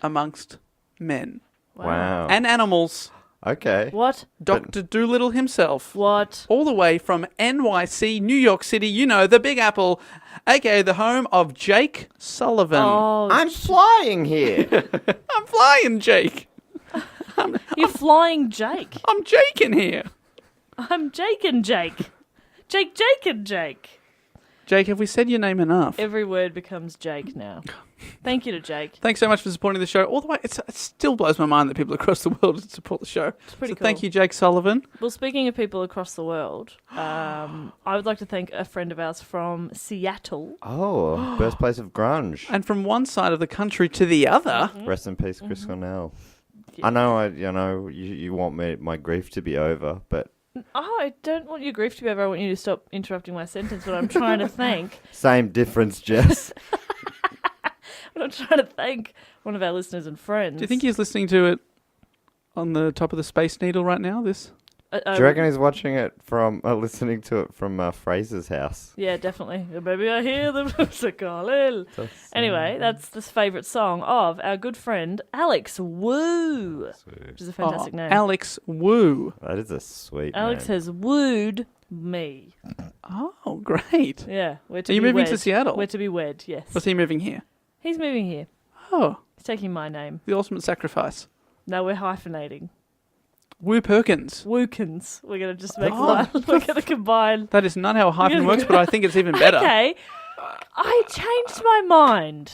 amongst men Wow. and animals. Okay. What? Dr. Dolittle himself. What? All the way from NYC, New York City, you know, the Big Apple, aka the home of Jake Sullivan. Oh, I'm flying here. I'm flying, Jake. you're flying Jake. I'm Jake in here. I'm Jake and Jake. Jake and Jake. Jake, have we said your name enough? Every word becomes Jake now. Thank you to Jake. Thanks so much for supporting the show. All the way, it still blows my mind that people across the world support the show. It's pretty cool. Thank you, Jake Sullivan. Well, speaking of people across the world, I would like to thank a friend of ours from Seattle. Oh, birthplace of grunge. And from one side of the country to the other. Rest in peace, Chris Cornell. Yeah. I know, you want my grief to be over, but Oh, I don't want your grief to be over. I want you to stop interrupting my sentence. But I'm trying to thank. same difference, Jess. But I'm trying to thank one of our listeners and friends. Do you think he's listening to it on the top of the Space Needle right now? This? Do you reckon he's watching it from, listening to it from Fraser's house? Yeah, definitely. Maybe I hear the music calling. Anyway, that's the favourite song of our good friend Alex Woo, which is a fantastic name. Alex Woo. That is a sweet Alex name. has wooed me. Oh, great. Yeah, we're to Are you be moving wed. to Seattle? We're to be wed, yes. Was he moving here? He's moving here. Oh, He's taking my name. the ultimate sacrifice. No, we're hyphenating. Woo Perkins. Wookins. We're going to just make one. We're going to combine. That is not how a hyphen works, but I think it's even better. Okay. I changed my mind.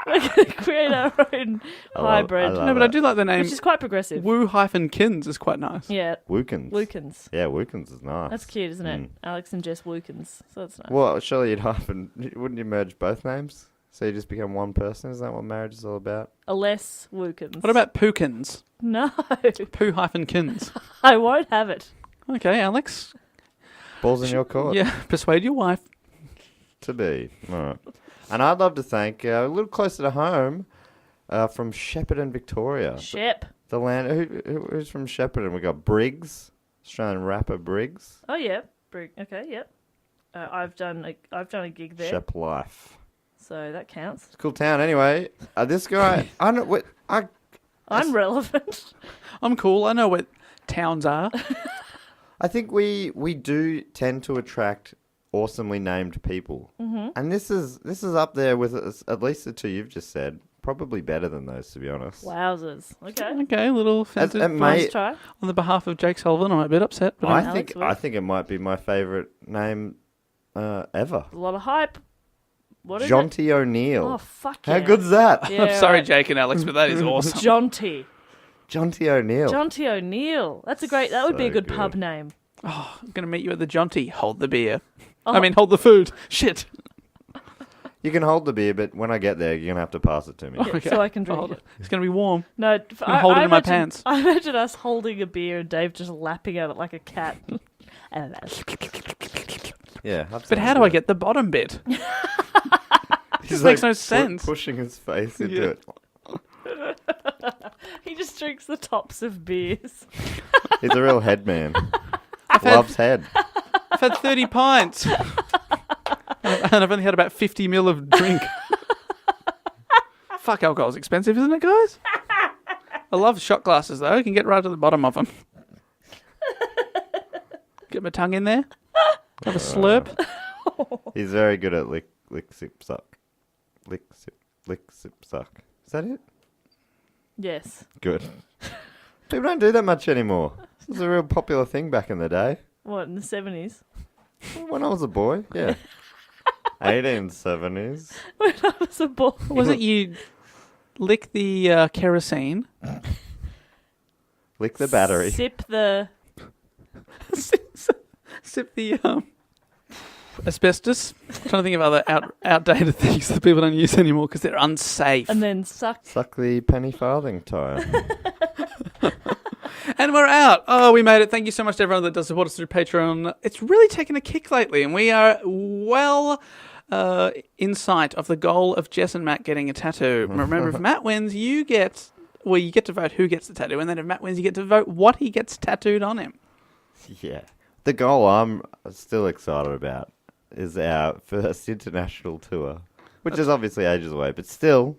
We're going to create our own hybrid. love No, but I do like the name. Which is quite progressive. Woo-Kins is quite nice. Yeah. Wookins. Wookins. Yeah, Wookins is nice. That's cute, isn't it? Alex and Jess Wookins. So that's nice. Well, surely wouldn't you merge both names? So you just become one person? Is that what marriage is all about? A less Wookins. What about Pookins? No. Poo-Kins. I won't have it. Okay, Alex. Balls in your court. Yeah, persuade your wife. To be. All right. And I'd love to thank, a little closer to home, from Shepparton, Victoria. Shep. The land. Who's from Shepparton? We got Briggs, Australian rapper Briggs. Oh, yeah. Okay, yep. I've done a gig there. Shep Life. So that counts. It's a cool town. Anyway, this guy, I don't know, I'm relevant. I'm cool. I know what towns are. I think we do tend to attract awesomely named people, and this is up there with at least the two you've just said. Probably better than those, to be honest. Wowzers. Okay. Okay, a little offensive. Nice try. On the behalf of Jake Sullivan, I'm a bit upset. But I think it might be my favourite name ever. A lot of hype. What is Jonty it? O'Neill. Oh, fuck yeah. How good's that? Yeah, I'm sorry, right. Jake and Alex, but that is awesome. Jonty. Jonty O'Neill. Jonty O'Neill. That would be a good pub name. Oh, I'm going to meet you at the Jonty. Hold the beer. Oh. I mean, hold the food. Shit. You can hold the beer, but when I get there, you're going to have to pass it to me. Yeah, Okay. so I can I'll drink hold it. It's going to be warm. No, I'm hold it in my imagine- pants. I imagine us holding a beer and Dave just lapping at it like a cat. Yeah. But how do I get the bottom bit? This makes no sense. Pushing his face into Yeah. He it. just drinks the tops of beers. He's a real head man. Loves head. I've had 30 pints. And I've only had about 50 mil of drink. Fuck, alcohol's expensive, isn't it, guys? I love shot glasses, though. I can get right to the bottom of them. Get my tongue in there. Have a slurp. He's very good at lick, sip, suck. Lick, sip, suck. Is that it? Yes. Good. People don't do that much anymore. This was a real popular thing back in the day. What, in the 70s? When I was a boy, yeah. 1870s. When I was a boy. Was it you lick the kerosene? Lick the battery. Sip the... Sip the asbestos. I'm trying to think of other outdated things that people don't use anymore because they're unsafe. And then suck. Suck the penny farthing tire. And we're out. Oh, we made it. Thank you so much to everyone that does support us through Patreon. It's really taken a kick lately, and we are well in sight of the goal of Jess and Matt getting a tattoo. Remember, if Matt wins, you get to vote who gets the tattoo, and then if Matt wins, you get to vote what he gets tattooed on him. Yeah. The goal I'm still excited about is our first international tour which is obviously ages away, but still,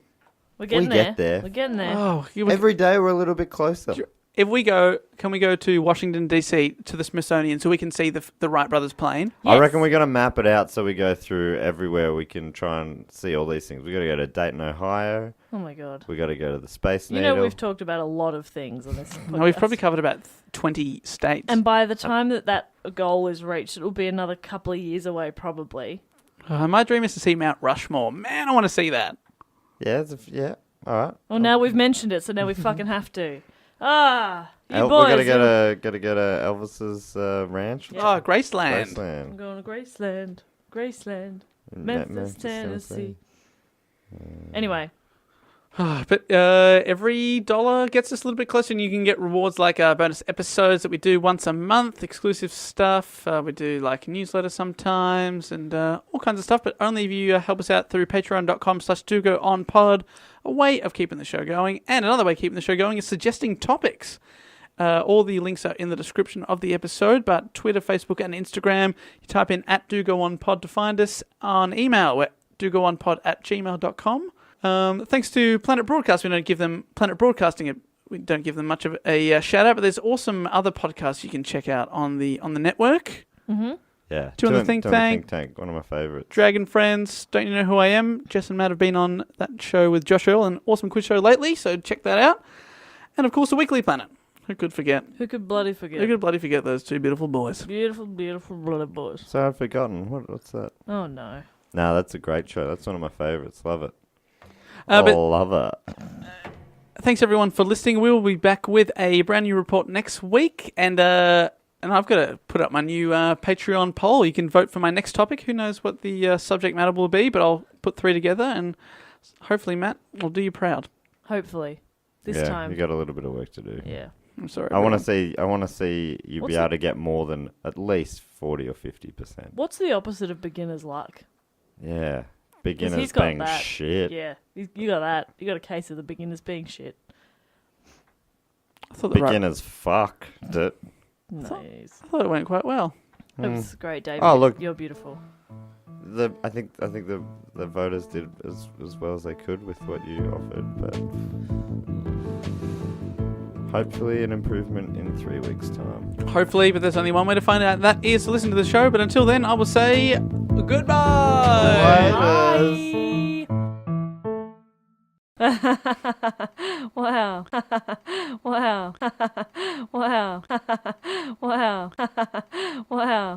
We're getting we there. get there. We're getting there. Oh, Every day we're a little bit closer. if we go, can we go to Washington D.C. to the Smithsonian so we can see the Wright Brothers plane? I Yes. reckon we're going to map it out so we go through everywhere we can try and see all these things. We got to go to Dayton, Ohio. Oh my god. We got to go to the Space You Needle. know we've talked about a lot of things on this podcast. No, we've probably covered about 20 states. And by the time that goal is reached, it will be another couple of years away, probably. My dream is to see Mount Rushmore. Man, I want to see that. Yeah, yeah. All right. Well, now we've mentioned it, so now we fucking have to. You We boys. got to go to Elvis's ranch. Yeah. Oh, Graceland. I'm Graceland. going to Graceland, In Memphis, Tennessee. Anyway, But every dollar gets us a little bit closer, and you can get rewards like bonus episodes that we do once a month, exclusive stuff. We do like a newsletter sometimes, and all kinds of stuff. But only if you help us out through patreon.com/dogoonpod, a way of keeping the show going. And another way of keeping the show going is suggesting topics. All the links are in the description of the episode, but Twitter, Facebook, and Instagram, you type in @dogoonpod to find us. On email, we're dogoonpod@gmail.com. Thanks to Planet Broadcast, we don't give them Planet Broadcasting. We don't give them much of a shout out, but there's awesome other podcasts you can check out on the network. mm-hmm. Yeah. Two on the Think Tank. One of my favourites. Dragon Friends, Don't You Know Who I Am? Jess and Matt have been on that show with Josh Earl, an awesome quiz show lately, so check that out. And of course, the Weekly Planet. Who could forget? Who could bloody forget? Who could bloody forget those two beautiful boys? Beautiful, beautiful bloody boys. So I've forgotten. What's that? Oh no. No, that's a great show. That's one of my favourites. Love it. But Love it. thanks everyone for listening. We will be back with a brand new report next week, and I've got to put up my new Patreon poll. You can vote for my next topic. Who knows what the subject matter will be, but I'll put 3 together, and hopefully, Matt, will do you proud. Hopefully, this yeah, time. you got a little bit of work to do. Yeah. I'm sorry. I want to see you What's be able to get more than at least 40 or 50%. What's the opposite of beginner's luck? Yeah, beginners he's got being that. shit. Yeah, you got that. You got a case of the beginners being shit. I thought the Beginners fucked it. Nice. I thought it went quite well. It was great, David. Oh, look. You're beautiful. I think the voters did as well as they could with what you offered, but hopefully an improvement in 3 weeks' time. Hopefully, but there's only one way to find out. That is to listen to the show. But until then, I will say goodbye. Bye. Wow. Wow. Wow. Wow. Wow.